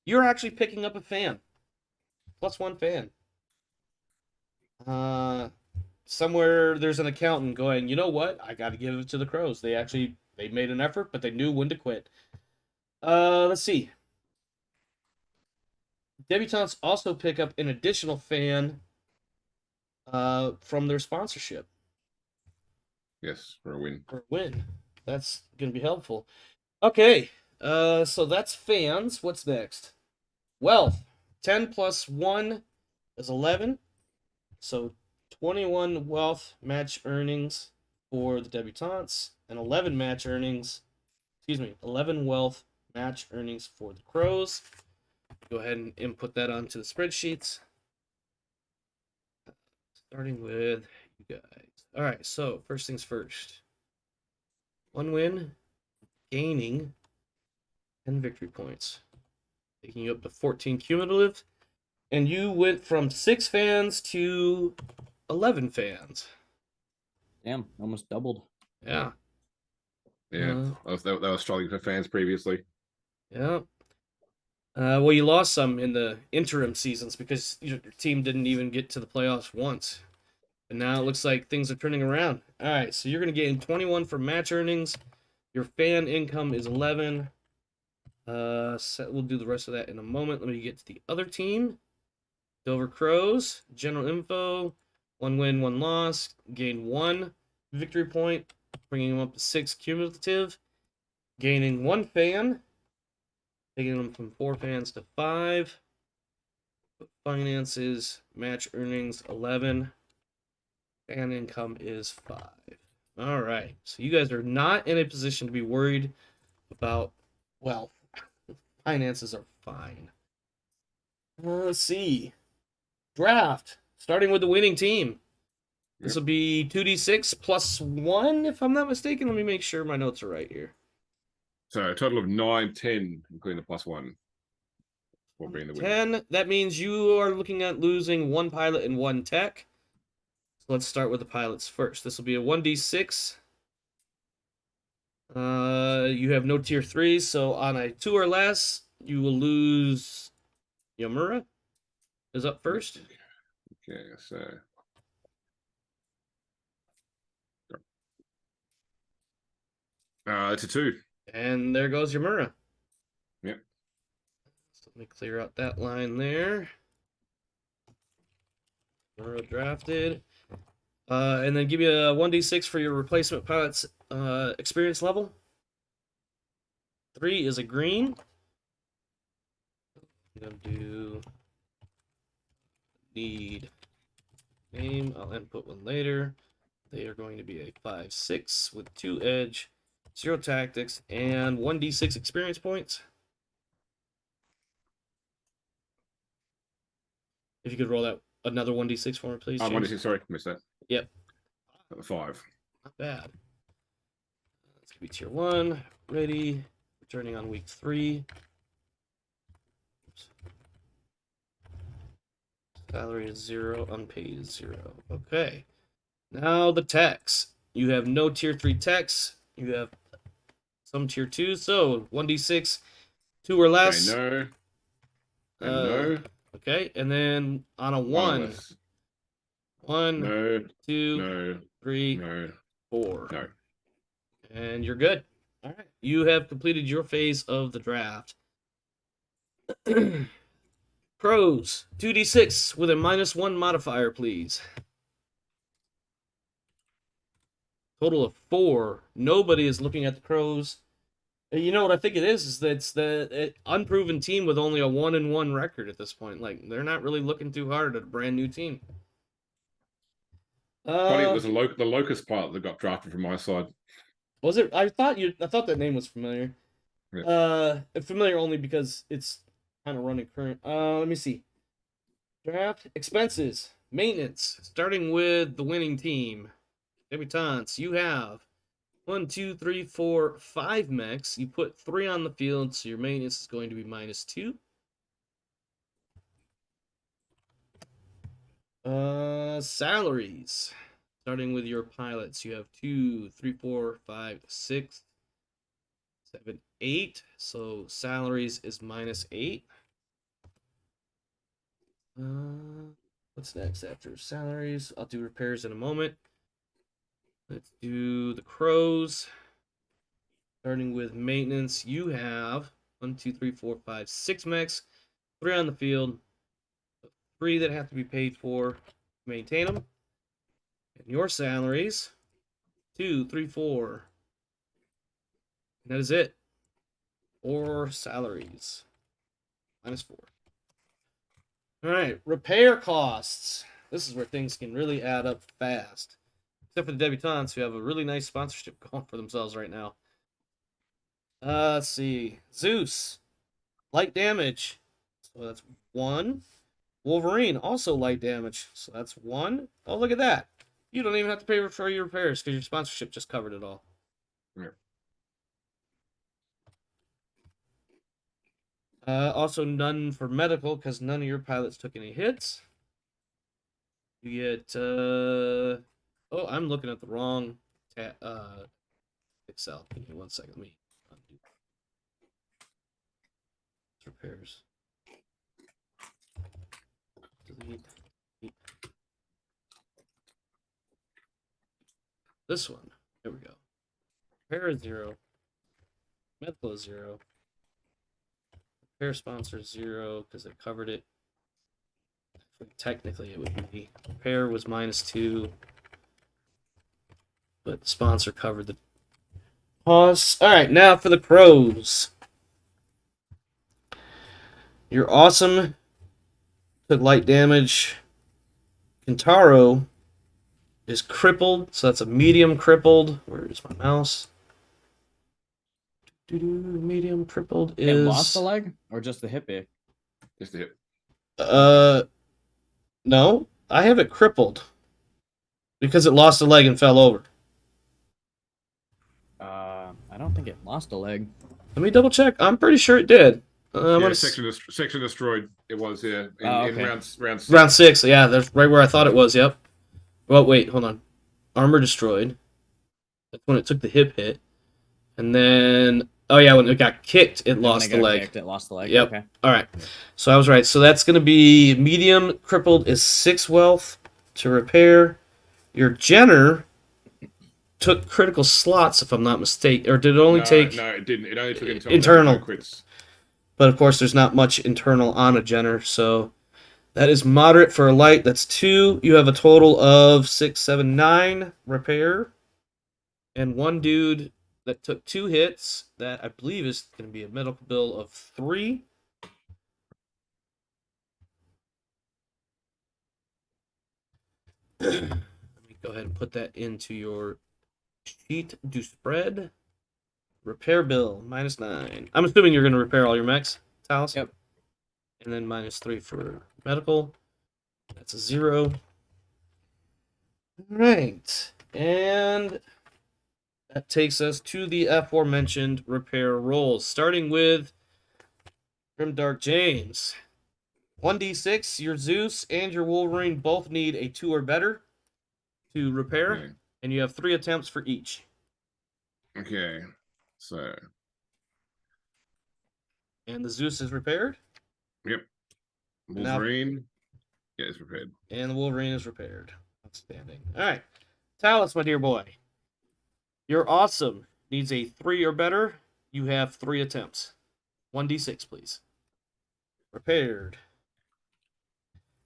you're actually picking up a fan. +1 fan. Somewhere there's an accountant going, you know what? I got to give it to the crows. They made an effort, but they knew when to quit. Let's see. Debutantes also pick up an additional fan from their sponsorship. Yes, for a win. For a win. That's going to be helpful. Okay. So that's fans. What's next? Wealth. 10 plus 1 is 11. So 21 wealth match earnings for the debutantes and 11 wealth match earnings for the crows. Go ahead and input that onto the spreadsheets. Starting with you guys. All right, so first things first. 1 win, gaining 10 victory points, taking you up to 14 cumulative. And you went from 6 fans to 11 fans. Damn, almost doubled. Yeah. Yeah, they were struggling for fans previously. Yeah. Well, you lost some in the interim seasons because your team didn't even get to the playoffs once. And now it looks like things are turning around. All right, so you're going to get 21 for match earnings. Your fan income is 11. We'll do the rest of that in a moment. Let me get to the other team. Dover Crows, general info, 1 win, 1 loss, gain 1 victory point, bringing them up to 6 cumulative, gaining 1 fan, taking them from 4 fans to 5, finances, match earnings, 11, fan income is 5. All right, so you guys are not in a position to be worried about wealth. Finances are fine. Let's see. Draft, starting with the winning team. This will be 2d6 plus 1, if I'm not mistaken. Let me make sure my notes are right here. So a total of 9, 10, including the +1. For being the winner. 10, that means you are looking at losing 1 pilot and 1 tech. So let's start with the pilots first. This will be a 1d6. You have no tier 3, so on a 2 or less, you will lose Yamura is up first. Okay, so it's a 2. And there goes Yamura. Yep. So let me clear out that line there. Yamura drafted. And then give you a 1d6 for your replacement pilot's experience level. 3 is a green. I'm going to do need name. I'll input one later. They are going to be a 5/6 with 2 edge, 0 tactics, and 1d6 experience points. If you could roll that another 1d6 for me, please. Oh, James. 1d6, sorry, missed that. Yep. 5. Not bad. It's gonna be tier 1. Ready. Returning on week 3. Oops. Salary is 0. Unpaid is 0. Okay. Now the techs. You have no tier 3 techs. You have some tier 2. So 1d6, 2 or less. Okay, no. And no. Okay, and then on a 1. Less. 1, No. 2, No. 3, No. 4. No. And you're good. All right. You have completed your phase of the draft. Pros, 2d6 with a -1 modifier, please. Total of 4. Nobody is looking at the Crows. You know what I think it is that it's the unproven team with only a 1-1 record at this point. Like, they're not really looking too hard at a brand new team. Funny, it was the Locust pilot that got drafted from my side. Was it? I thought that name was familiar. Yeah. Familiar only because it's kind of running current. Let me see. Draft expenses, maintenance. Starting with the winning team, Debutantes. You have 1, 2, 3, 4, 5 mechs. You put 3 on the field, so your maintenance is going to be -2. Salaries. Starting with your pilots, you have 2, 3, 4, 5, 6, 7, 8. So salaries is -8. What's next after salaries? I'll do repairs in a moment. Let's do the Crows. Starting with maintenance, you have 1, 2, 3, 4, 5, 6 mechs, 3 on the field, 3 that have to be paid for to maintain them. And your salaries, 2, 3, 4. And that is it. Or salaries. -4. All right, repair costs. This is where things can really add up fast. Except for the Debutantes, who have a really nice sponsorship going for themselves right now. Let's see. Zeus. Light damage. So that's 1. Wolverine, also light damage. So that's 1. Oh, look at that. You don't even have to pay for your repairs because your sponsorship just covered it all. Yeah. Also, none for medical because none of your pilots took any hits. You get. Oh, I'm looking at the wrong Excel. Give me 1 second. Let me undo repairs. Delete. This one. There we go. Repair is 0. Medical is 0. Repair sponsor is 0 because they covered it. Technically, it would be repair was -2, but the sponsor covered the costs. All right, now for the Crows. You're awesome. Took light damage. Kintaro is crippled, so that's a medium crippled. Where is my mouse? Medium crippled is. It lost the leg or just the hip bit? Just the hip. No, I have it crippled because it lost a leg and fell over. I don't think it lost a leg. Let me double check. I'm pretty sure it did. Yeah, section destroyed. It was, yeah. In okay. round 6. Round 6, yeah, that's right where I thought it was. Yep. Well, wait, hold on. Armor destroyed. That's when it took the hip hit, and then when it got kicked, it lost the leg. Kicked, it lost the leg. Yep. Okay. All right. So I was right. So that's gonna be medium crippled is 6 wealth to repair. Your Jenner took critical slots, if I'm not mistaken, or did it only take? No, it didn't. It only took internal. Crits. But of course, there's not much internal on a Jenner, so that is moderate for a light. That's 2. You have a total of 6, 7, 9 repair, and 1 dude that took 2 hits. That I believe is going to be a medical bill of 3. Let me go ahead and put that into your sheet to spread. Repair bill, -9. I'm assuming you're going to repair all your mechs, Talos? Yep. And then -3 for medical. That's a 0. All right. And that takes us to the aforementioned repair rolls, starting with Grimdark James. 1d6, your Zeus and your Wolverine both need a 2 or better to repair, Okay. and you have 3 attempts for each. Okay. So, And the Zeus is repaired, yep. Now- Wolverine. Yeah, it's prepared. and the Wolverine is repaired. Outstanding. All right. Talus, my dear boy. Your awesome needs a 3 or better. You have 3 attempts. 1d6, please. Repaired.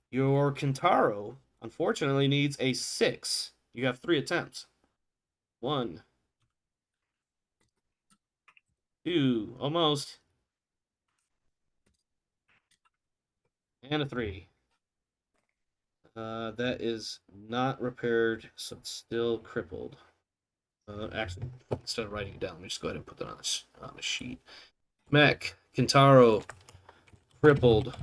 Your Kintaro, unfortunately, needs a 6. You have 3 attempts. 1. 2. Almost. And a 3. That is not repaired, so it's still crippled. Actually, instead of writing it down, let me just go ahead and put that on a sheet. Mech, Kintaro, crippled.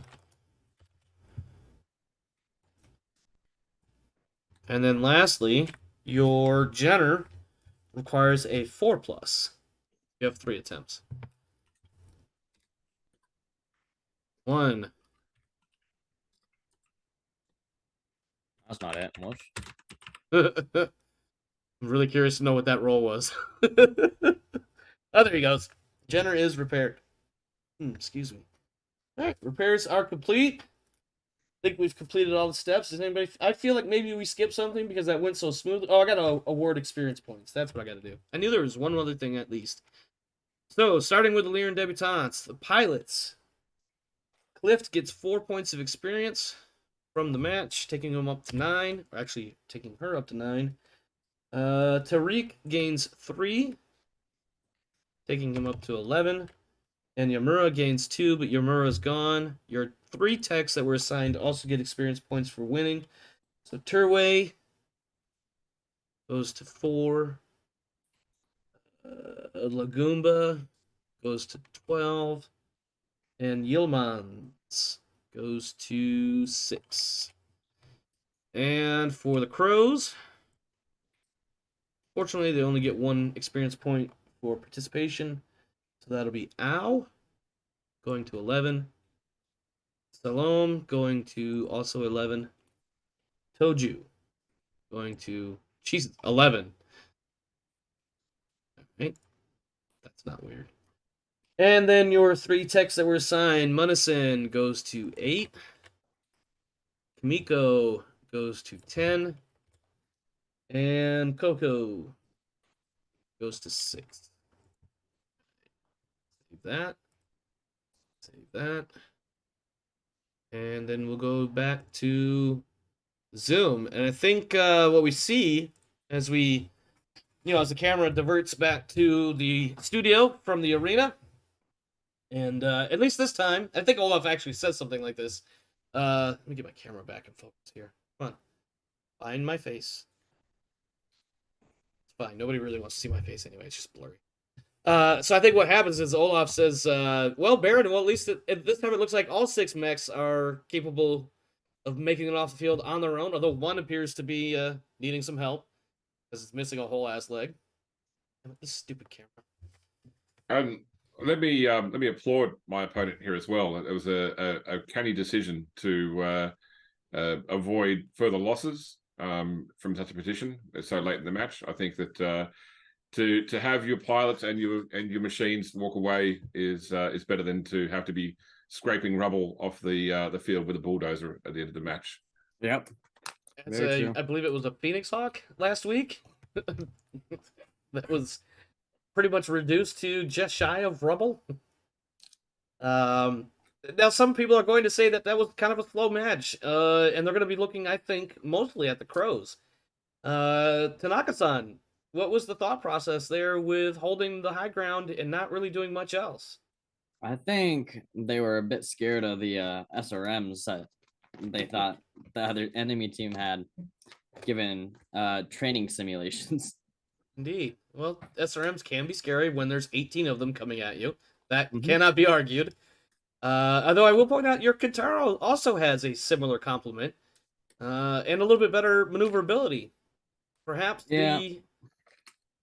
And then lastly, your Jenner requires a 4+. You have 3 attempts. 1. That's not it. What? I'm really curious to know what that roll was. Oh, there he goes. Jenner is repaired. Excuse me. All right, repairs are complete. I think we've completed all the steps. Does anybody? I feel like maybe we skipped something because that went so smoothly. Oh, I got to award experience points. That's what I got to do. I knew there was one other thing at least. So, starting with the Lyran Debutantes, the pilots. Clift gets 4 points of experience from the match, taking him up to 9. Or actually, taking her up to 9. Tariq gains 3, taking him up to 11. And Yamura gains 2, but Yamura's gone. Your 3 techs that were assigned also get experience points for winning. So Turway goes to 4. Lagumba goes to 12. And Yilmans goes to 6. And for the Crows, fortunately, they only get 1 experience point for participation. So that'll be Ow going to 11. Salome going to also 11. Toju going to 11. Okay. That's not weird. And then your 3 techs that were assigned, Munison goes to 8. Kamiko goes to 10. And Coco goes to 6. Save that. Save that. And then we'll go back to Zoom. And I think what we see as as the camera diverts back to the studio from the arena, and at least this time, I think Olaf actually says something like this. Let me get my camera back in focus here. Come on. Find my face. It's fine. Nobody really wants to see my face anyway. It's just blurry. So I think what happens is Olaf says, well, Baron, well, at least at this time it looks like all 6 mechs are capable of making it off the field on their own, although one appears to be needing some help because it's missing a whole ass leg. Damn it, this stupid camera. Let me applaud my opponent here as well. It was a canny decision to avoid further losses from such a position so late in the match. I think that to have your pilots and your machines walk away is better than to have to be scraping rubble off the field with a bulldozer at the end of the match. Yep. I believe it was a Phoenix Hawk last week. That was pretty much reduced to just shy of rubble. Now, some people are going to say that was kind of a slow match, and they're going to be looking, I think, mostly at the Crows. Tanaka-san, what was the thought process there with holding the high ground and not really doing much else? I think they were a bit scared of the SRMs that they thought the other enemy team had, given training simulations. Indeed. Well, SRMs can be scary when there's 18 of them coming at you. That Mhm. cannot be argued. Although I will point out, your Kintaro also has a similar complement and a little bit better maneuverability. Perhaps Yeah.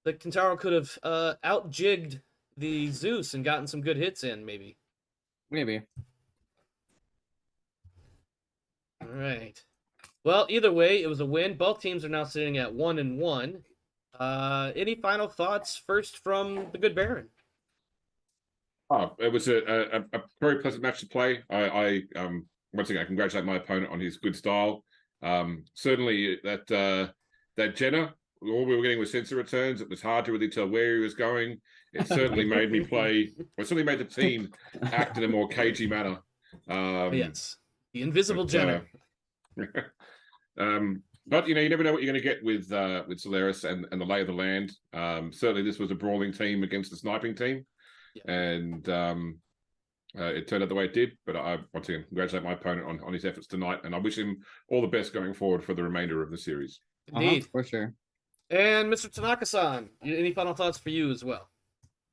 the Kintaro could have outjigged the Zeus and gotten some good hits in, maybe. Maybe. All right. Well, either way, it was a win. Both teams are now sitting at 1-1. Any final thoughts first from the good Baron? Oh, it was a very pleasant match to play. I once again I congratulate my opponent on his good style. Certainly that Jenna, all we were getting was sensor returns. It was hard to really tell where he was going. It certainly made me play. It certainly made the team act in a more cagey manner. Yes, the invisible but, Jenner. But you never know what you're going to get with Solaris and the lay of the land. Certainly, this was a brawling team against a sniping team. Yeah. And it turned out the way it did. But I once again congratulate my opponent on his efforts tonight, and I wish him all the best going forward for the remainder of the series. Indeed. For sure. And Mr. Tanaka-san, any final thoughts for you as well?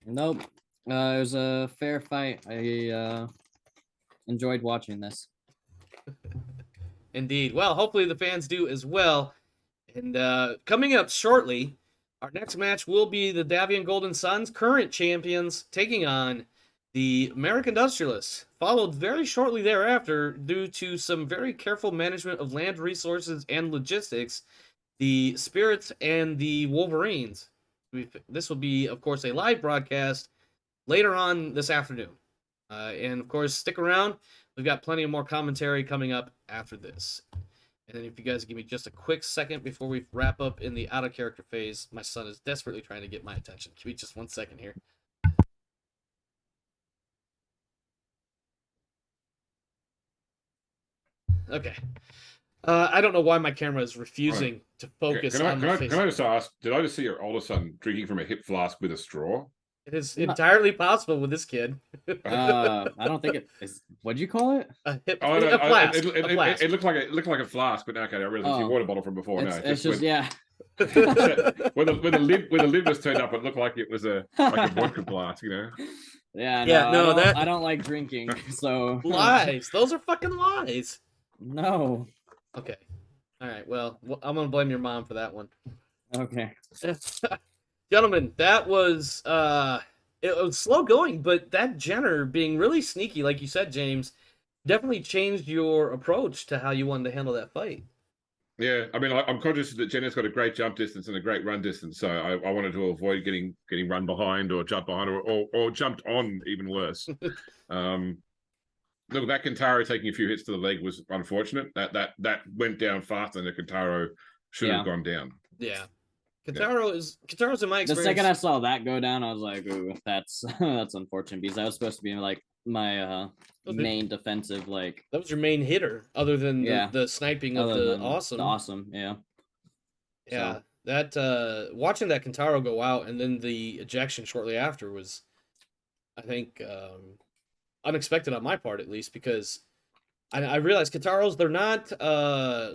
Nope. It was a fair fight. I enjoyed watching this. Indeed. Well, hopefully the fans do as well. And coming up shortly, our next match will be the Davian Golden Suns, current champions, taking on the American Industrialists, followed very shortly thereafter due to some very careful management of land resources and logistics, the Spirits and the Wolverines. This will be, of course, a live broadcast later on this afternoon. And, of course, stick around. We've got plenty of more commentary coming up after this. And then if you guys give me just a quick second before we wrap up in the out-of-character phase, my son is desperately trying to get my attention. Give me just 1 second here. Okay. I don't know why my camera is refusing to focus on my face. Can I just ask, did I just see your older son drinking from a hip flask with a straw? It is entirely possible with this kid. I don't think it is. What'd you call it? A flask. flask. It looked like a flask, but okay, I realized it's your water bottle from before. It's just yeah. when the lid was turned up, it looked like it was a vodka glass, Yeah, no, I don't like drinking, so lies. Those are fucking lies. No. Okay. All right. Well, I'm gonna blame your mom for that one. Okay. Gentlemen, that was it was slow going, but that Jenner being really sneaky, like you said, James, definitely changed your approach to how you wanted to handle that fight. Yeah, I mean, I'm conscious that Jenner's got a great jump distance and a great run distance, so I wanted to avoid getting run behind or jumped behind or jumped on, even worse. Look, that Kintaro taking a few hits to the leg was unfortunate. That went down faster than the Kintaro should have gone down. Yeah. Kitaro's in my experience. The second I saw that go down, I was like, "Ooh, that's unfortunate," because that was supposed to be like my main defensive. Like that was your main hitter, other than the sniping of the awesome. The awesome, yeah. Yeah, so. That watching that Kintaro go out and then the ejection shortly after was, I think, unexpected on my part at least, because I realized Kintaros, they're not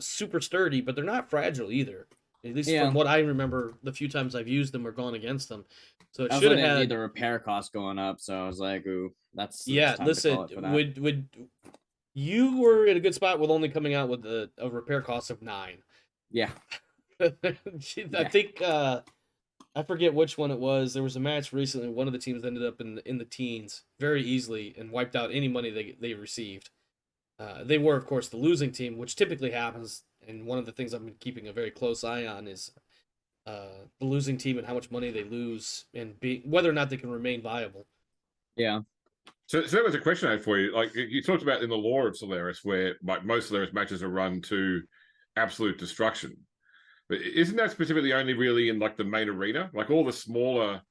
super sturdy, but they're not fragile either. At least from what I remember, the few times I've used them or gone against them. So it should have had the repair cost going up. So I was like, "Ooh, that's listen, would you were in a good spot with only coming out with a repair cost of 9? Yeah, I think I forget which one it was. There was a match recently. One of the teams ended up in the teens very easily and wiped out any money they received. They were, of course, the losing team, which typically happens. And one of the things I've been keeping a very close eye on is the losing team and how much money they lose and whether or not they can remain viable. Yeah. So that was a question I had for you. Like you talked about in the lore of Solaris, where like most Solaris matches are run to absolute destruction. But isn't that specifically only really in like the main arena? Like all the smaller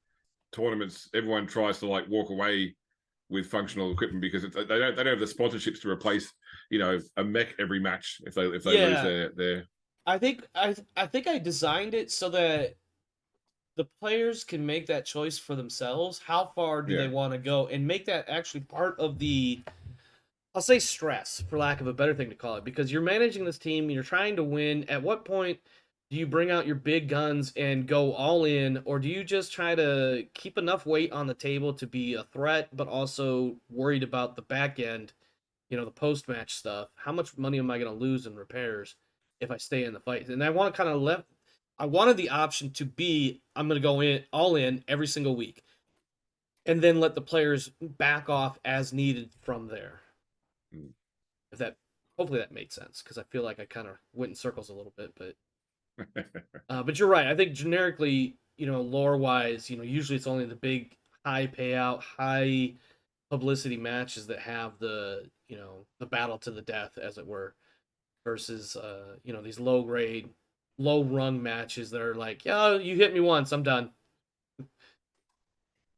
tournaments, everyone tries to like walk away with functional equipment because they don't have the sponsorships to replace a mech every match if they lose their. I think I designed it so that the players can make that choice for themselves. How far do they Yeah. want to go, and make that actually part of the, I'll say, stress, for lack of a better thing to call it, because you're managing this team, you're trying to win. At what point do you bring out your big guns and go all in, or do you just try to keep enough weight on the table to be a threat, but also worried about the back end, the post match stuff? How much money am I going to lose in repairs if I stay in the fight? And I want to kind of I wanted the option to be, I'm going to go in all in every single week, and then let the players back off as needed from there. Mm. If that, hopefully that made sense, because I feel like I kind of went in circles a little bit, but you're right. I think generically, lore wise, usually it's only the big high payout, high publicity matches that have the battle to the death, as it were, versus these low grade, low rung matches that are like, yeah, you hit me once, I'm done.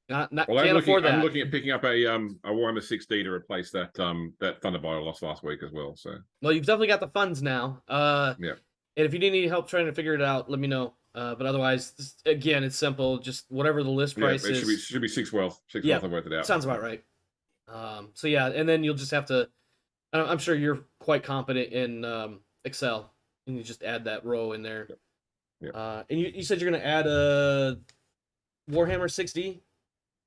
Not Well, can't afford that. I'm looking at picking up a Warhammer 6D to replace that that Thunderbolt I lost last week as well. So Well, you've definitely got the funds now. yeah, And if you need any help trying to figure it out, let me know. But otherwise, again, it's simple. Just whatever the list price it is. should be 6 wealth. 6 Yeah, wealth. I worked it out. sounds about right. So yeah, and then you'll just have to. I'm sure you're quite competent in Excel, and you just add that row in there. Yep. And you said you're going to add a Warhammer 6D.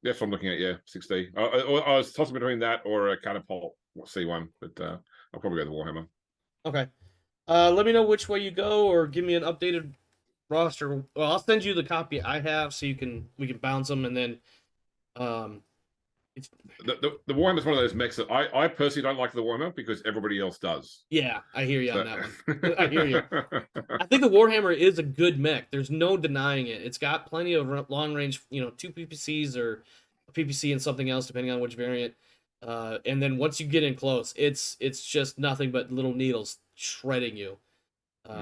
Yes, I'm looking at 6D. I was tossing between that or a Catapult C1, but I'll probably go the Warhammer. Okay. Let me know which way you go, or give me an updated roster. Well, I'll send you the copy I have, so we can bounce them, and then The Warhammer is one of those mechs that I personally don't like the Warhammer because everybody else does. yeah, I hear you on that one. I hear you. I think the Warhammer is a good mech. There's no denying it. It's got plenty of long range, 2 PPCs or a PPC and something else, depending on which variant. And then once you get in close, it's just nothing but little needles shredding you,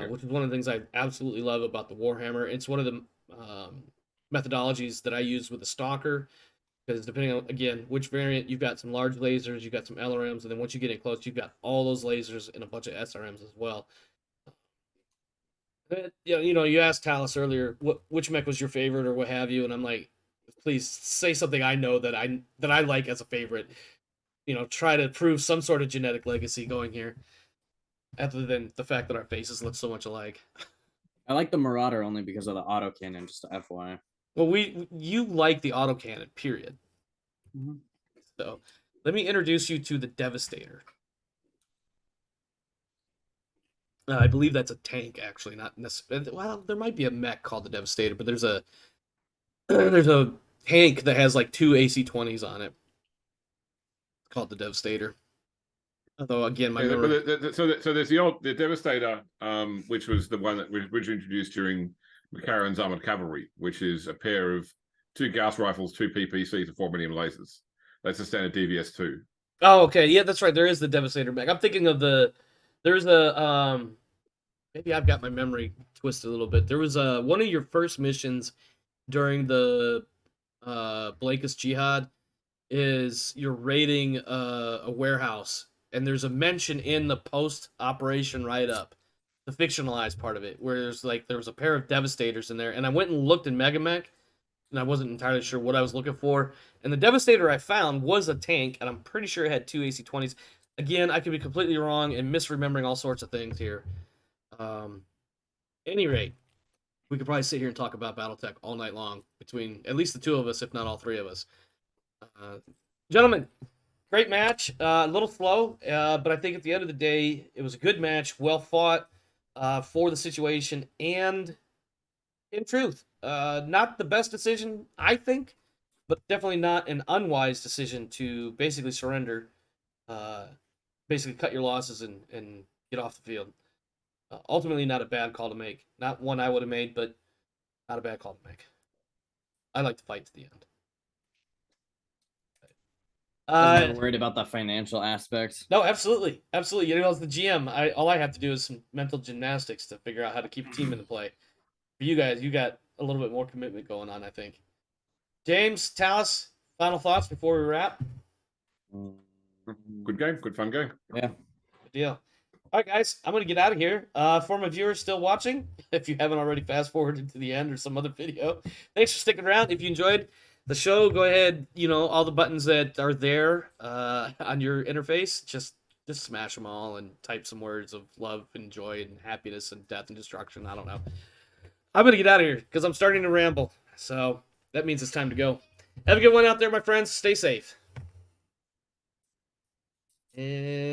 which is one of the things I absolutely love about the Warhammer. It's one of the methodologies that I use with the Stalker, because depending on, again, which variant, you've got some large lasers, you've got some LRMs, and then once you get in close, you've got all those lasers and a bunch of SRMs as well. You asked Talus earlier which mech was your favorite or what have you, and I'm like, please say something I know that I like as a favorite. Try to prove some sort of genetic legacy going here, other than the fact that our faces look so much alike. I like the Marauder only because of the autocannon, just FYI. Well, you like the autocannon, period. Mm-hmm. So, let me introduce you to the Devastator. I believe that's a tank, actually, not necessarily. Well, there might be a mech called the Devastator, but there's a tank that has like 2 AC-20s on it. It's called the Devastator. Although, again, my memory. So there's the Devastator, which was the one that was originally introduced during McCarran's Armored Cavalry, which is a pair of 2 Gauss rifles, 2 PPCs, and 4 medium lasers. That's the standard DVS2. Oh, okay, yeah, that's right. There is the Devastator mech. I'm thinking of there's a maybe I've got my memory twisted a little bit. There was one of your first missions during the Blakist Jihad is you're raiding a warehouse, and there's a mention in the post-operation write-up, the fictionalized part of it, where there was a pair of Devastators in there, and I went and looked in Megamech, and I wasn't entirely sure what I was looking for, and the Devastator I found was a tank, and I'm pretty sure it had 2 AC-20s. Again, I could be completely wrong and misremembering all sorts of things here. Any rate, we could probably sit here and talk about BattleTech all night long between at least the 2 of us, if not all 3 of us. Gentlemen, great match. A little slow, but I think at the end of the day, it was a good match, well fought for the situation, and in truth, not the best decision, I think, but definitely not an unwise decision to basically surrender, basically cut your losses and get off the field. Ultimately, not a bad call to make. Not one I would have made, but not a bad call to make. I like to fight to the end. I was never worried about the financial aspect. No, absolutely. Absolutely. As the GM, all I have to do is some mental gymnastics to figure out how to keep a team into play. For you guys, you got a little bit more commitment going on, I think. James, Talus, final thoughts before we wrap? Good game. Good fun game. Yeah. Good deal. All right, guys, I'm gonna get out of here. For my viewers still watching, if you haven't already fast forwarded to the end or some other video, thanks for sticking around. If you enjoyed the show, go ahead. All the buttons that are there on your interface, just smash them all and type some words of love and joy and happiness and death and destruction. I don't know. I'm gonna get out of here because I'm starting to ramble. So that means it's time to go. Have a good one out there, my friends. Stay safe. And